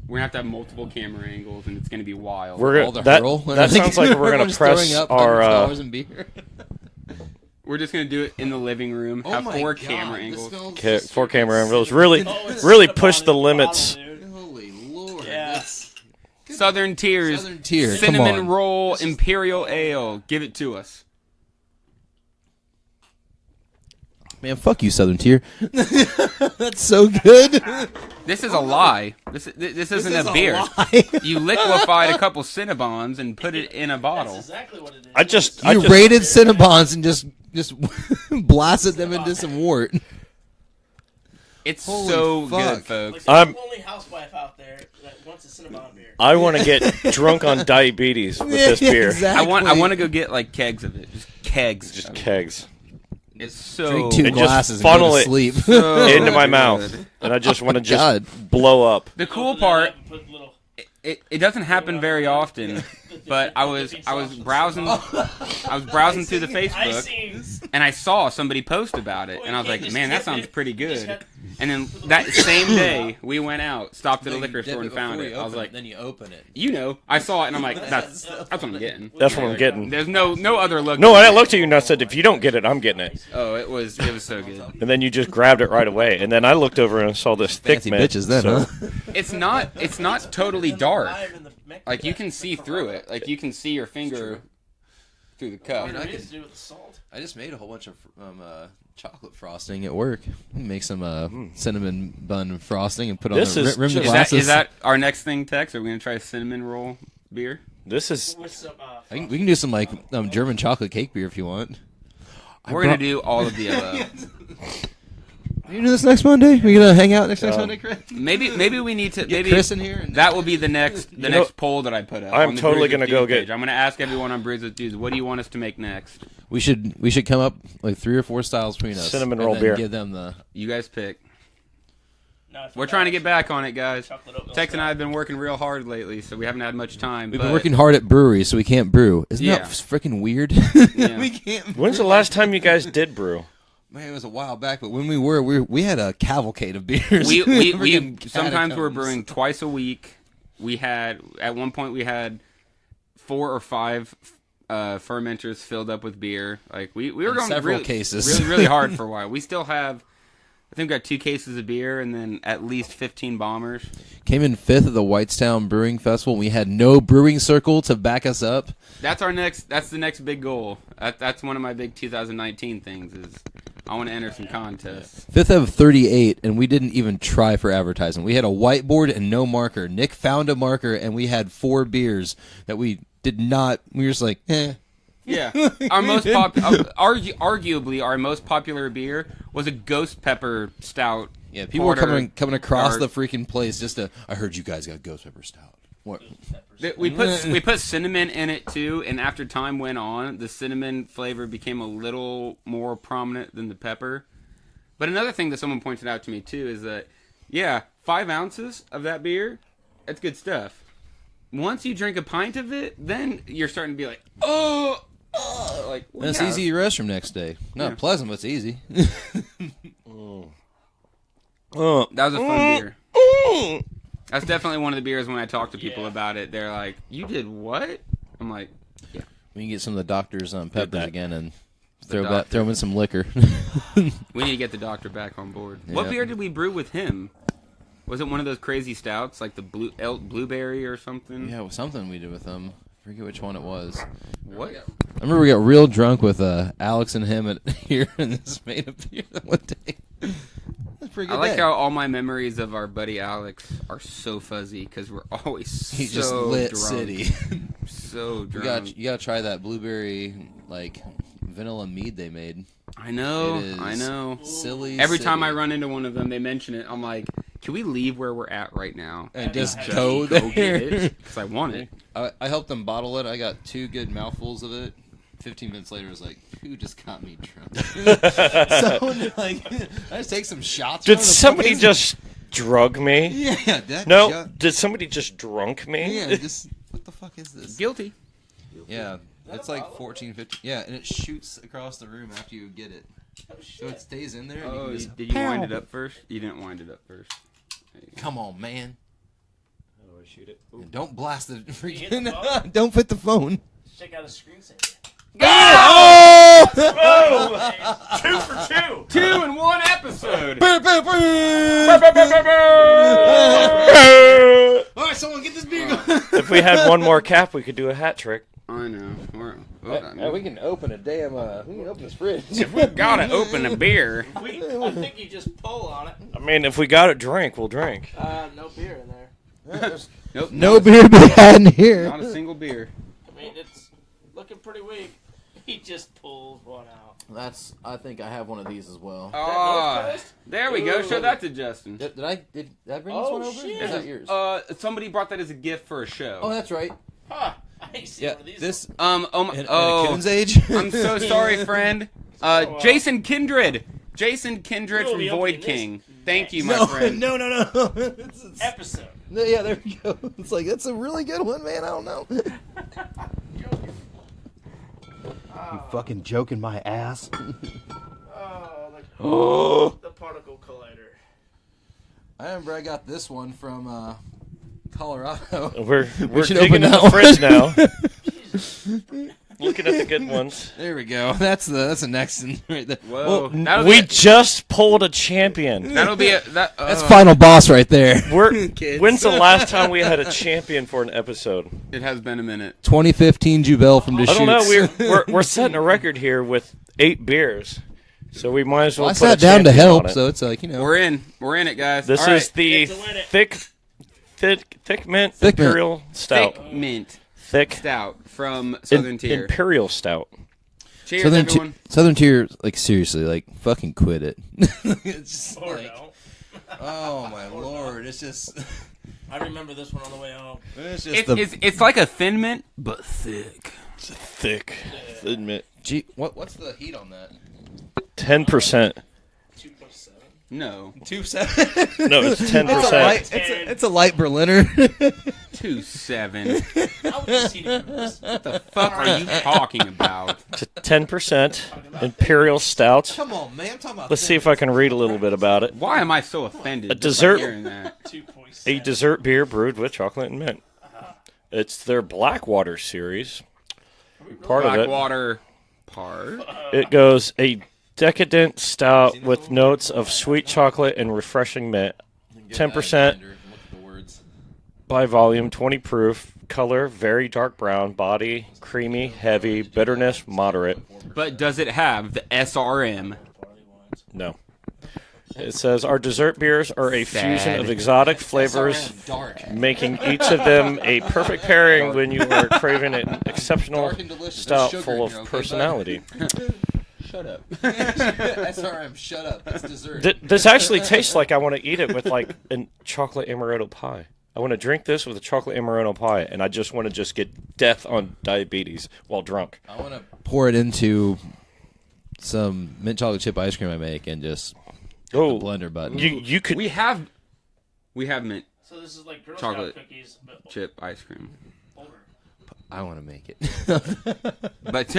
we're gonna have to have multiple camera angles, and it's going to be wild. We're All the that. hurl. That sounds like we're gonna Everyone's press throwing up our. $100 in beer. We're just going to do it in the living room. Have 4 camera this angles. smells 4 camera angles. so Really, Oh, it's really Cinnabon push in the bottle, limits. dude. Holy Lord. Yeah. That's Southern Tiers, Southern Tier. Come cinnamon on. roll, imperial ale. Give it to us. man, fuck you, Southern Tier. That's so good. This is a lie. This isn't a beer. You liquefied a couple Cinnabons and put it in a That's bottle. exactly what it is. I just You raided Cinnabons and just blasted them into some wort. It's Holy so fuck. good, folks. Like the only housewife out there that wants a Cinnabon beer. I want to get drunk on diabetes with this beer. Exactly. I want to go get like kegs of it. Just kegs. Just kegs. It's so Drink 2 And glasses just funnel and it go to sleep. so into my good. mouth, and I just want to just God. blow up. The cool part, it doesn't happen very often, but I was browsing through the Facebook, and I saw somebody post about it, and I was like, man, that sounds pretty good. And then that same day, we went out, stopped at a liquor store, and found it. I was like, then you open it. I saw it, and I'm like, that's what I'm getting. That's what I'm getting. There's no other look. No, I looked at you and I said, if you don't get it, I'm getting it. Oh, it was so good. And then you just grabbed it right away. And then I looked over and saw this thick Fancy mid. bitches then, so- huh? It's not totally dark. Like you can see through it. Like you can see your finger through the cup. I just made a whole bunch of chocolate frosting at work. Make some cinnamon bun frosting and put on This the is rim the just- glasses. Is that our next thing, Tex? Are we gonna try a cinnamon roll beer? This is we can do some like German chocolate cake beer if you want. We're gonna do all of the above. You do this next Monday? We gonna hang out next Monday, Chris? Maybe we need to. Get Maybe Chris in here. that will be the next poll that I put up. I'm on the totally Brews with gonna go Dudes get- page. I'm gonna ask everyone on Brews with Dudes, what do you want us to make next? We should come up like 3 or 4 styles between us. Cinnamon and roll then beer. Give them the. You guys pick. We're trying to get back on it, guys. Tex and I have been working real hard lately, so we haven't had much time. We've been working hard at breweries, so we can't brew. Isn't Yeah. that freaking weird? Yeah. We can't. When's the last time you guys did brew? Man, it was a while back, but when we had a cavalcade of beers. We Freaking sometimes we're catacombs. brewing twice a week. At one point we had 4 or 5 fermenters filled up with beer. Like we were In going several really, cases. really hard for a while. We still have, I think we got 2 cases of beer and then at least 15 bombers. Came in 5th at the Whitestown Brewing Festival. We had no brewing circle to back us up. That's the next big goal. That's one of my big 2019 things is I want to enter some contests. 5th of 38, and we didn't even try for advertising. We had a whiteboard and no marker. Nick found a marker, and we had 4 beers that we did not. We were just like, eh. Yeah, our most arguably our most popular beer was a ghost pepper stout. Yeah, people were porter coming across dark. the freaking place just to. I heard you guys got ghost pepper stout. What? We put cinnamon in it too, and after time went on, the cinnamon flavor became a little more prominent than the pepper. But another thing that someone pointed out to me too is that 5 ounces of that beer, that's good stuff. Once you drink a pint of it, then you're starting to be like, like And it's easy to use the restroom next day. Not pleasant, but it's easy. That was a fun beer. That's definitely one of the beers when I talk to people about it. They're like, "You did what?" I'm like, "Yeah." We can get some of the doctor's peppers that. again and The throw in some liquor. We need to get the doctor back on board. What Yeah. beer did we brew with him? Was it one of those crazy stouts, like the blueberry or something? Yeah, it was something we did with them. I forget which one it was. What? I remember we got real drunk with Alex and him here and just made a beer that one day. That's a pretty good. I like day. how all my memories of our buddy Alex are so fuzzy because we're always He so just lit drunk. city. So drunk. You gotta try that blueberry like vanilla mead they made. I know. It is I know. Silly. Every time I city. run into one of them, they mention it. I'm like, can we leave where we're at right now And just just go get there. it? Because I want it. I helped them bottle it. I got 2 good mouthfuls of it. 15 minutes later, I was like, "Who just got me drunk?" Someone like, I just take some shots. Did from the somebody fucking- just drug me? Yeah. That No, shot- did somebody just drunk me? Yeah. Just what the fuck is this? Guilty. Yeah. It's like 14, 15. Yeah, and it shoots across the room after you get it. So it stays in there. And you Oh, can just, did you wind it up first? You didn't wind it up first. come on, man. How do I shoot it? Ooh. And don't blast the hit the freaking. phone? Don't put the phone. Check out a screensaver. Oh! 2 for 2. 2 in 1 episode. All right, someone get this beer going. If we had one more cap, we could do a hat trick. I know. We can open a damn. We can open this fridge. If we gotta open a beer, I think you just pull on it. I mean, if we got a drink, we'll drink. No beer in there. nope, No beer to be had in here. not a single beer. I mean, it's looking pretty weak. He just pulled one out. I think I have one of these as well. Oh, there we go. Show that to Justin. Did I bring this one over? Shit. Is that yours? Somebody brought that as a gift for a show. Oh, that's right. Huh. I ain't seen one of these. This. In a Coon's age. I'm so sorry, friend. Jason Kindred. Jason Kindred We'll from be Void opening King. this Thank you, my friend. No. episode. Yeah, there we go. It's like, that's a really good one, man. I don't know. You fucking joking my ass. The particle collider. I remember I got this one from Colorado. We're should digging open in that the one. fridge now. Looking at the good ones. There we go. That's the next one right there. Whoa. Well, We just pulled a champion. That'll be a... that's final boss right there. When's the last time we had a champion for an episode? It has been a minute. 2015 Jubel from Deschutes. I don't know. We're setting a record here with 8 beers, so we might as well. I put sat a down to champion help, on it. so it's like, We're in it, guys. This All is right. the thick mint Thick mint. imperial stout. Thick mint Thick stout from Southern Tier. imperial stout. Cheers, everyone. Southern Tier, like, seriously, like, fucking quit it. It's just Or like, no. oh my lord, it's just, I remember this one on the way home. it's just It's like a thin mint, but thick. Thick thin mint. Gee, what's the heat on that? 10%. 2.7. No. 2.7. No, it's 10%. It's a light Berliner. 2.7. How was he doing this? What the fuck are you talking about? It's a 10% imperial stout. Come on, man. I'm talking about. Let's see if I can read a little bit about it. Why am I so offended? A just by dessert- hearing that? 2.7. A dessert beer brewed with chocolate and mint. It's their Blackwater series. Part of it. Blackwater part. It goes a decadent stout with notes of sweet chocolate and refreshing mint. 10% by volume, 20 proof. Color, very dark brown. Body, creamy, heavy. Bitterness, moderate. But does it have the SRM? No. It says, our dessert beers are a fusion Sad. of exotic flavors, making each of them a perfect pairing when you are craving an exceptional stout full of personality. Shut up. SRM, shut up. It's dessert. This actually tastes like I want to eat it with like a chocolate amaretto pie. I want to drink this with a chocolate amaretto pie, and I just want to just get death on diabetes while drunk. I want to pour it into some mint chocolate chip ice cream I make and just the blender button. You could. We have mint So this is like Girl Chocolate. Scout cookies, but chip ice cream. older. I want to make it. But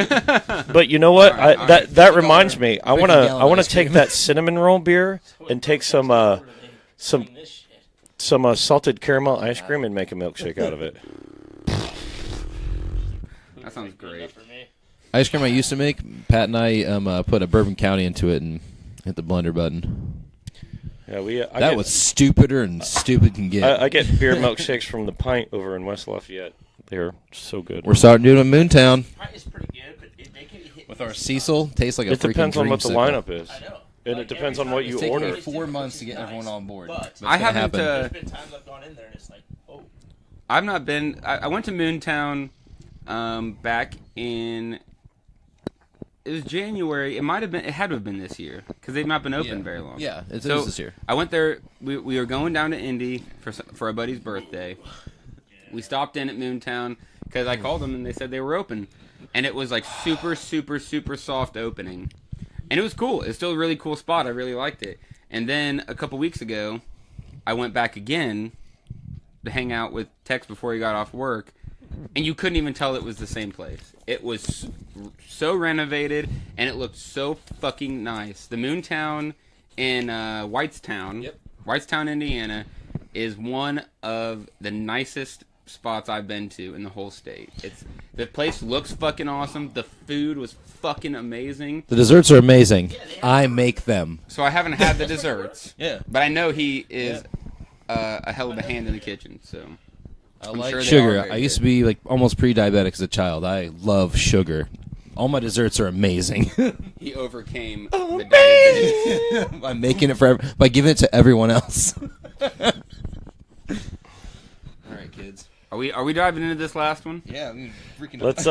But you know what? All right, all right. That reminds me. I want gallon to ice take cream. that cinnamon roll beer and take some Clean this shit. salted caramel ice cream and make a milkshake out of it. that sounds great. For me. Ice cream I used to make, Pat and I put a Bourbon County into it and hit the blender button. Yeah, That was stupider and stupid can get. I get beer milkshakes from the Pint over in West Lafayette. They're so good. We're starting doing it in Moontown Pint is pretty good, but they can hit with our Cecil. Tastes like a It freaking depends on what the dreamsicle. lineup is, I know. and Like, it depends every on what time you It's taken order. me 4 months to get everyone on board. But It's I gonna haven't. happen. there's been times I've gone in there and it's like, oh, I've not been. I went to Moontown back in. It was January. It might have been. It had to have been this year because they've not been open very long. Yeah, it So is this year. I went there. We were going down to Indy for a buddy's birthday. We stopped in at Moontown because I called them and they said they were open, and it was like super soft opening, and it was cool. It's still a really cool spot. I really liked it. And then a couple weeks ago, I went back again to hang out with Tex before he got off work, and you couldn't even tell it was the same place. It was so renovated, and it looked so fucking nice. The Moontown in Whitestown, Whitestown, Indiana, is one of the nicest spots I've been to in the whole state. The place looks fucking awesome. The food was fucking amazing. The desserts are amazing. I make them. So I haven't had the desserts. Yeah. But I know he is a hell of a hand in the kitchen, so I I'm like sure they are sugar. very I used to good. be like almost pre-diabetic as a child. I love sugar. All my desserts are amazing. He overcame the diabetes. I'm making it for by giving it to everyone else. All right, kids. Are Are we diving into this last one? Yeah, I mean, freaking. Let's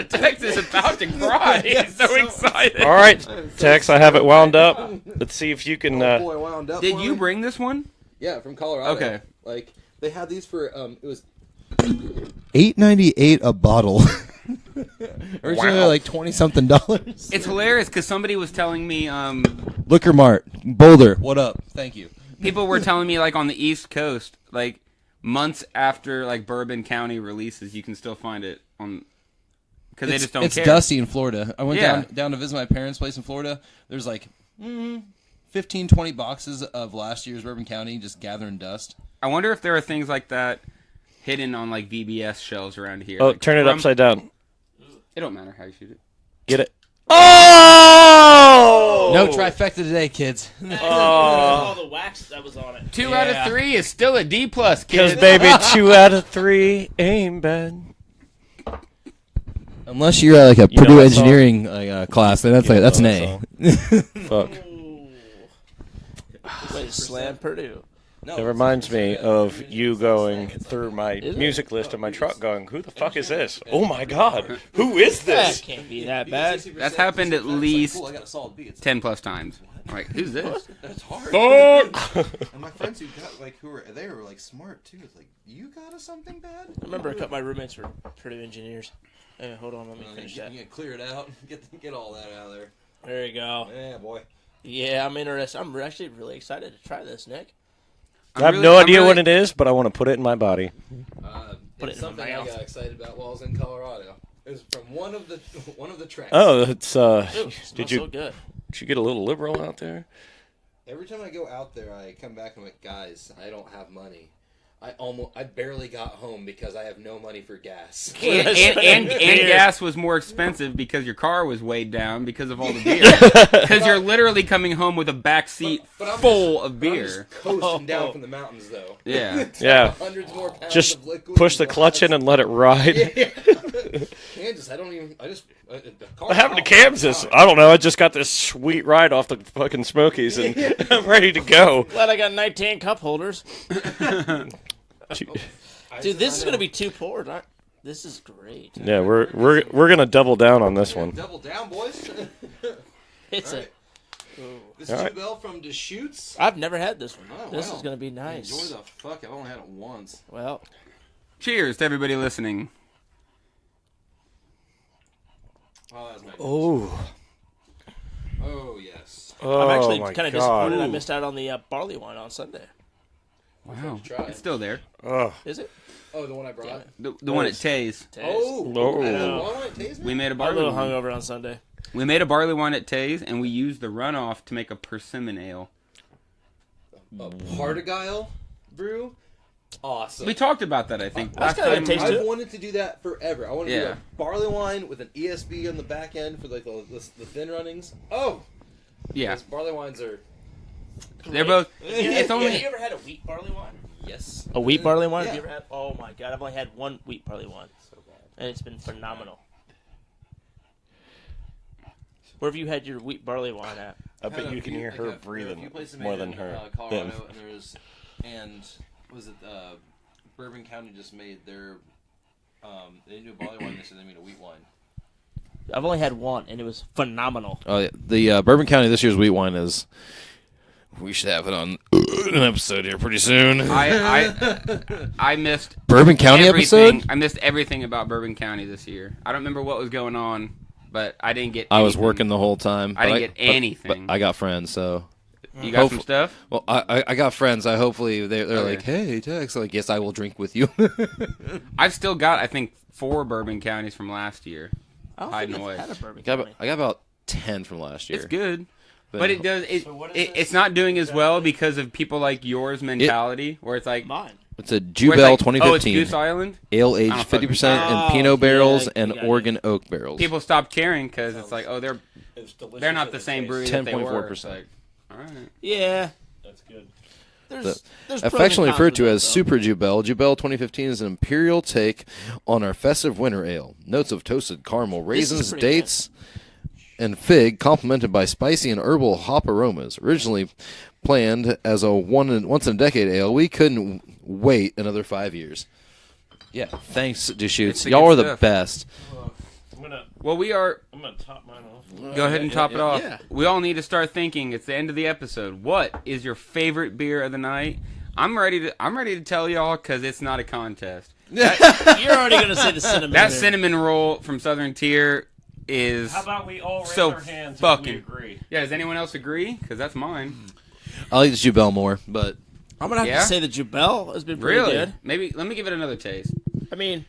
Tex is about to cry. He's so excited. All right, Tex, I have it wound up. Let's see if you can. Boy, wound up Did for you me. bring this one? Yeah, from Colorado. Okay. Like they had these for it was $8.98 a bottle. Originally like $20-something. It's hilarious because somebody was telling me, Liquor Mart, Boulder. What up? Thank you. people were telling me like on the East Coast, like months after like Bourbon County releases, you can still find it on because they just don't care. It's dusty in Florida. I went Yeah. down to visit my parents' place in Florida. There's like 15, 20 boxes of last year's Bourbon County just gathering dust. I wonder if there are things like that hidden on like VBS shelves around here. Oh, like, turn it from- upside down. It don't matter how you shoot it. Get it. Oh! No trifecta today, kids. All the wax that was on it. 2 out of 3 is still a D+, Because, kids. baby, 2 out of 3 ain't bad. Unless you're like a You know Purdue that song? engineering class, then that's an A. Fuck. Wait, slam Purdue. It reminds me of you going through my music list in my truck going, who the fuck is this? Oh my god, who is That this? can't be that bad. That's happened at least Cool, I got a solid B. It's 10 plus times. Like, who's this? That's hard. Fuck! And my friends who got they were like smart too. It's like you got us something bad. I remember a couple of my roommates were Purdue engineers. Hey, hold on, let me finish that. You clear it out. Get all that out of there. There you go. Yeah, boy. Yeah, I'm interested. I'm actually really excited to try this, Nick. I have no idea what it is, but I want to put it in my body. Put it It's in something my I mouth. got excited about while I was in Colorado. It was from one of the tracks. Oh, it's Ooh, did smells you so good. did you get a little liberal out there? Every time I go out there, I come back and I'm like, guys, I don't have money. I barely got home because I have no money for gas. And gas was more expensive because your car was weighed down because of all the beer. Because you're literally coming home with a back seat But I'm full just- of I'm beer. just coasting down from the mountains, though. Yeah. Yeah. Hundreds more pounds Just of liquid. push the clutch in and let it ride. Kansas, the car What happened to out. Kansas? I don't know. I just got this sweet ride off the fucking Smokies, and I'm ready to go. Glad I got 19 cup holders. Dude, this is going to be 2 pours. This is great. Yeah, we're gonna double down on this one. Double down, boys. It's All a. right. This All is right. Jubel from Deschutes. I've never had this one. Oh, This wow. is going to be nice. Enjoy the fuck. I've only had it once. Well, Cheers to everybody listening. Oh, that's nice. Oh, Oh, yes. I'm actually my kind of God. disappointed I missed out on the barley wine on Sunday. Wow. Try it. It's still there. Ugh. Is it? Oh, the one I brought. The one at Tay's. Oh, No. I had one at Taze We made a I'm a barley little wine. hungover on Sunday. We made a barley wine at Tay's, and we used the runoff to make a persimmon ale. a Partaguile brew. Awesome. We talked about that, I think. That's last kinda time. taste I've it. wanted to do that forever. I want to do Yeah. a barley wine with an ESB on the back end for like the thin runnings. Oh, Yeah. those barley wines are They're both. It's Have only. you ever had a wheat barley wine? yes. A wheat barley wine? Yeah. Have you ever had? Oh my god, I've only had one wheat barley wine, and it's been phenomenal. Where have you had your wheat barley wine at? I bet you can hear her breathing more than her. Colorado, him. and was it Bourbon County just made their they do a barley wine this year. They made a wheat wine. I've only had one, and it was phenomenal. Oh, yeah. The Bourbon County this year's wheat wine is. We should have it on an episode here pretty soon. I missed Bourbon County everything. episode? I missed everything about Bourbon County this year. I don't remember what was going on, but I didn't get. I was anything. working the whole time. I but didn't get anything. But I got friends, so. You got some stuff? Well, I got friends. I hopefully they're Okay. like, hey, Tex. Like, yes, I will drink with you. I've still got, I think, 4 Bourbon Counties from last year. I don't Hiding think away. I've had a bourbon I county. got about 10 from last year. It's good. But it does. It's not doing as well because of people like yours mentality, where it's like Mine. It's a where it's Jubel like, 2015. Oh, it's Goose Island. Ale aged Oh, fuck. 50% Oh, in Pinot barrels yeah, and you got it. Oregon oak barrels. People stopped caring because it's like, oh, they're not the same brewery that they were. 10.4%. It's like, all right. Yeah. That's good. There's pros and Affectionately cons referred with to that, as though. Super Jubel, Jubel 2015 is an imperial take on our festive winter ale. Notes of toasted caramel, raisins, pretty dates, and fig, complemented by spicy and herbal hop aromas. Originally planned as a once-in-a-decade ale, we couldn't wait another 5 years. Yeah, thanks, Deschutes. the Y'all good are the stuff. best. I'm gonna top mine off. Go ahead and top it off. yeah. We all need to start thinking. It's the end of the episode. What is your favorite beer of the night? I'm ready to tell y'all because it's not a contest. You're already gonna say the cinnamon. That beer. cinnamon roll from Southern Tier is How about we all raise so our hands fucking. if we agree? Yeah, does anyone else agree? Because that's mine. I like the Jubel more, but I'm gonna have Yeah? to say the Jubel has been pretty Really? good. Maybe let me give it another taste. I mean,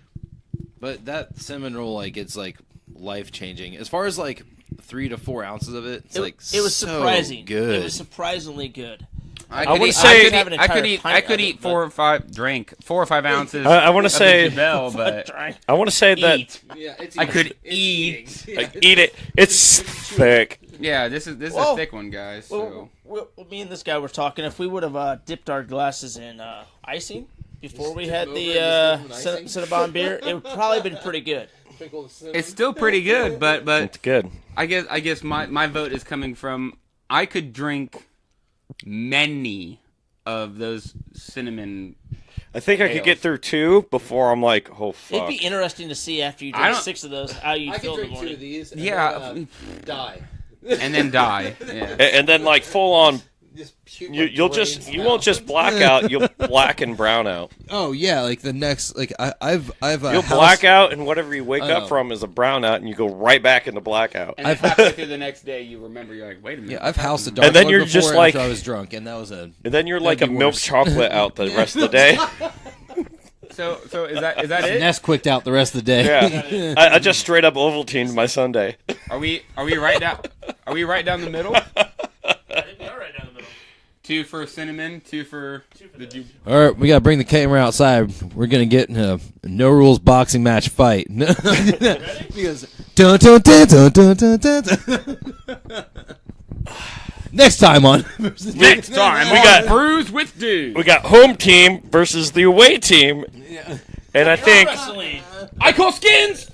that cinnamon roll, like, it's like life changing. As far as like 3 to 4 ounces of it, it's like it was so surprising. good. It was surprisingly good. would eat, say- I could eat 4 or 5 ounces. I want to of the say Jubel, but I want to say that eat. Yeah, it's I could it's eat. eating. like, eat it. It's thick. Yeah, this is Whoa. a thick one, guys. So. Well, me and this guy were talking. If we would have dipped our glasses in icing before we had dip the them over and just dip them in icing? Cinnabon beer, it would probably been pretty good. Sprinkle the cinnamon. It's still pretty good, but It's good. I guess my vote is coming from I could drink many of those cinnamon. I think I could get through 2 before I'm like, oh fuck. It'd be interesting to see after you I drink don't- 6 of those how you I feel could in the drink 2 morning. of these. And Yeah. then, die. And then die. Yeah. And then like full on, Just puke my you brains won't out. just black out. You'll black and brown out. Oh yeah, like the next, like I've You'll black out, and whatever you wake I up know. from is a brown out, and you go right back into blackout. And then halfway through the next day, you remember you're like, wait a minute. Yeah, I've housed a dark And then mug you're before just like- after I was drunk, and that was a. And then you're like a That'd be milk worse. chocolate out the rest of the day. So is that it? Nesquik'd out the rest of the day. Yeah, I just straight up Ovaltined my Sunday. Are we right down? Are we right down the middle? I think we are right down the middle. 2 for cinnamon, 2 for the All right, we gotta bring the camera outside. We're gonna get in a no rules boxing match fight. Because dun dun dun dun dun dun dun. dun. Next time on. Next time We on got- Brews with Dudes. We got home team versus the away team, and I think Wrestling. I call skins.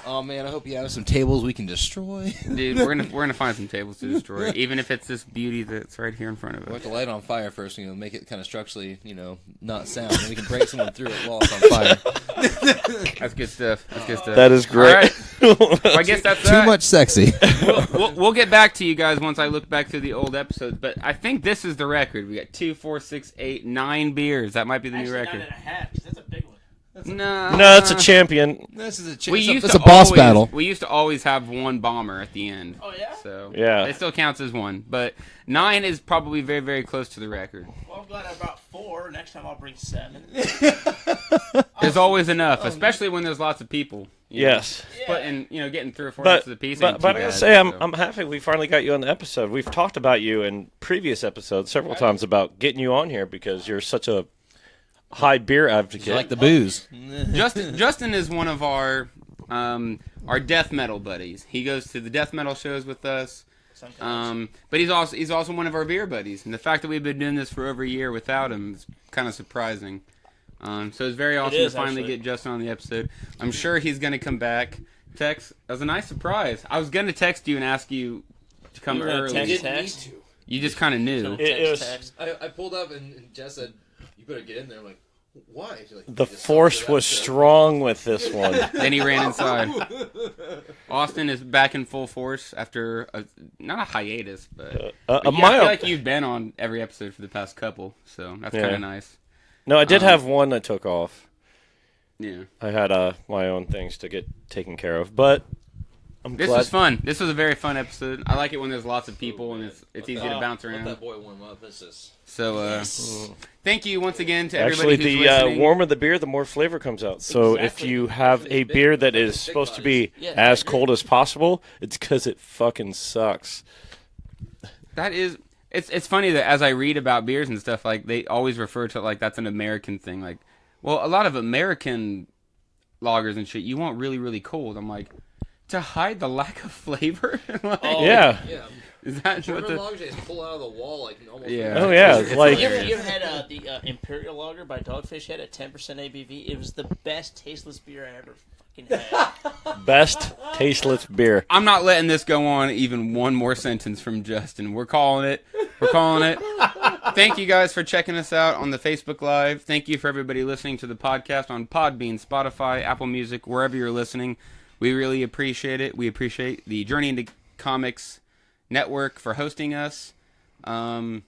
Oh man, I hope you have some tables we can destroy. Dude, we're gonna find some tables to destroy, even if it's this beauty that's right here in front of We'll us. have to light it on fire first, make it kind of structurally, not sound. And we can break someone through it while it's on fire. That's good stuff. that is great. All right. Well, I guess that's Too that. much sexy. We'll get back to you guys once I look back through the old episodes, but I think this is the record. We got 2, 4, 6, 8, 9 beers. That might be the new Actually, record. 9.5, 'cause that's a big one. No, No, it's a champion. This is It's a boss battle. We used to always have one bomber at the end. Oh, yeah? So Yeah. it still counts as one, but 9 is probably very, very close to the record. Well, I'm glad I brought 4. Next time I'll bring 7. There's always enough, especially when there's lots of people. you know. Yes. But getting 3 or 4 But ounces of piece. but, ain't but I too gotta bad, say, so. I'm happy we finally got you on the episode. We've talked about you in previous episodes several times about getting you on here because you're such a high beer advocate. You like the booze. Justin is one of our death metal buddies. He goes to the death metal shows with us. But he's also one of our beer buddies. And the fact that we've been doing this for over a year without him is kind of surprising. So it's very awesome to finally get Justin on the episode. I'm sure he's going to come back. Text, that was a nice surprise. I was going to text you and ask you to come early. You didn't need to. You just kind of knew. It was, I pulled up and Jess said, "You better get in there." I'm like, "Why?" She's like, the "You just force talked it was out, so-" strong with this one. Then he ran inside. Austin is back in full force after not a hiatus, but a I mild. feel like you've been on every episode for the past couple, so that's Yeah. kind of nice. No, I did have one I took off. Yeah, I had my own things to get taken care of, but I'm this glad. was fun. This was a very fun episode. I like it when there's lots of people and it's easy to bounce Let around. that boy warm up. This is So, thank you once again to Actually, everybody who's the listening. warmer the beer, the more flavor comes out. So if Exactly. you have a beer that is supposed to be Yeah, as I agree. cold as possible, it's because it fucking sucks. That is, it's funny that as I read about beers and stuff, like they always refer to it like that's an American thing. Like, well, a lot of American lagers and shit, you want really, really cold. I'm like, to hide the lack of flavor. Like, Yeah. yeah. is that what German the? lager just pull out of the wall like almost. Yeah. Oh yeah, It's like You ever had the Imperial Lager by Dogfish Head at 10% ABV? It was the best tasteless beer I ever fucking had. best tasteless beer. I'm not letting this go on even one more sentence from Justin. We're calling it. We're calling it. thank you guys for checking us out on the Facebook Live. Thank you for everybody listening to the podcast on Podbean, Spotify, Apple Music, wherever you're listening. We really appreciate it. We appreciate the Journey into Comics Network for hosting us. Thank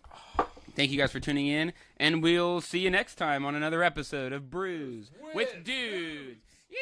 you guys for tuning in, and we'll see you next time on another episode of Brews with Dudes. Yee!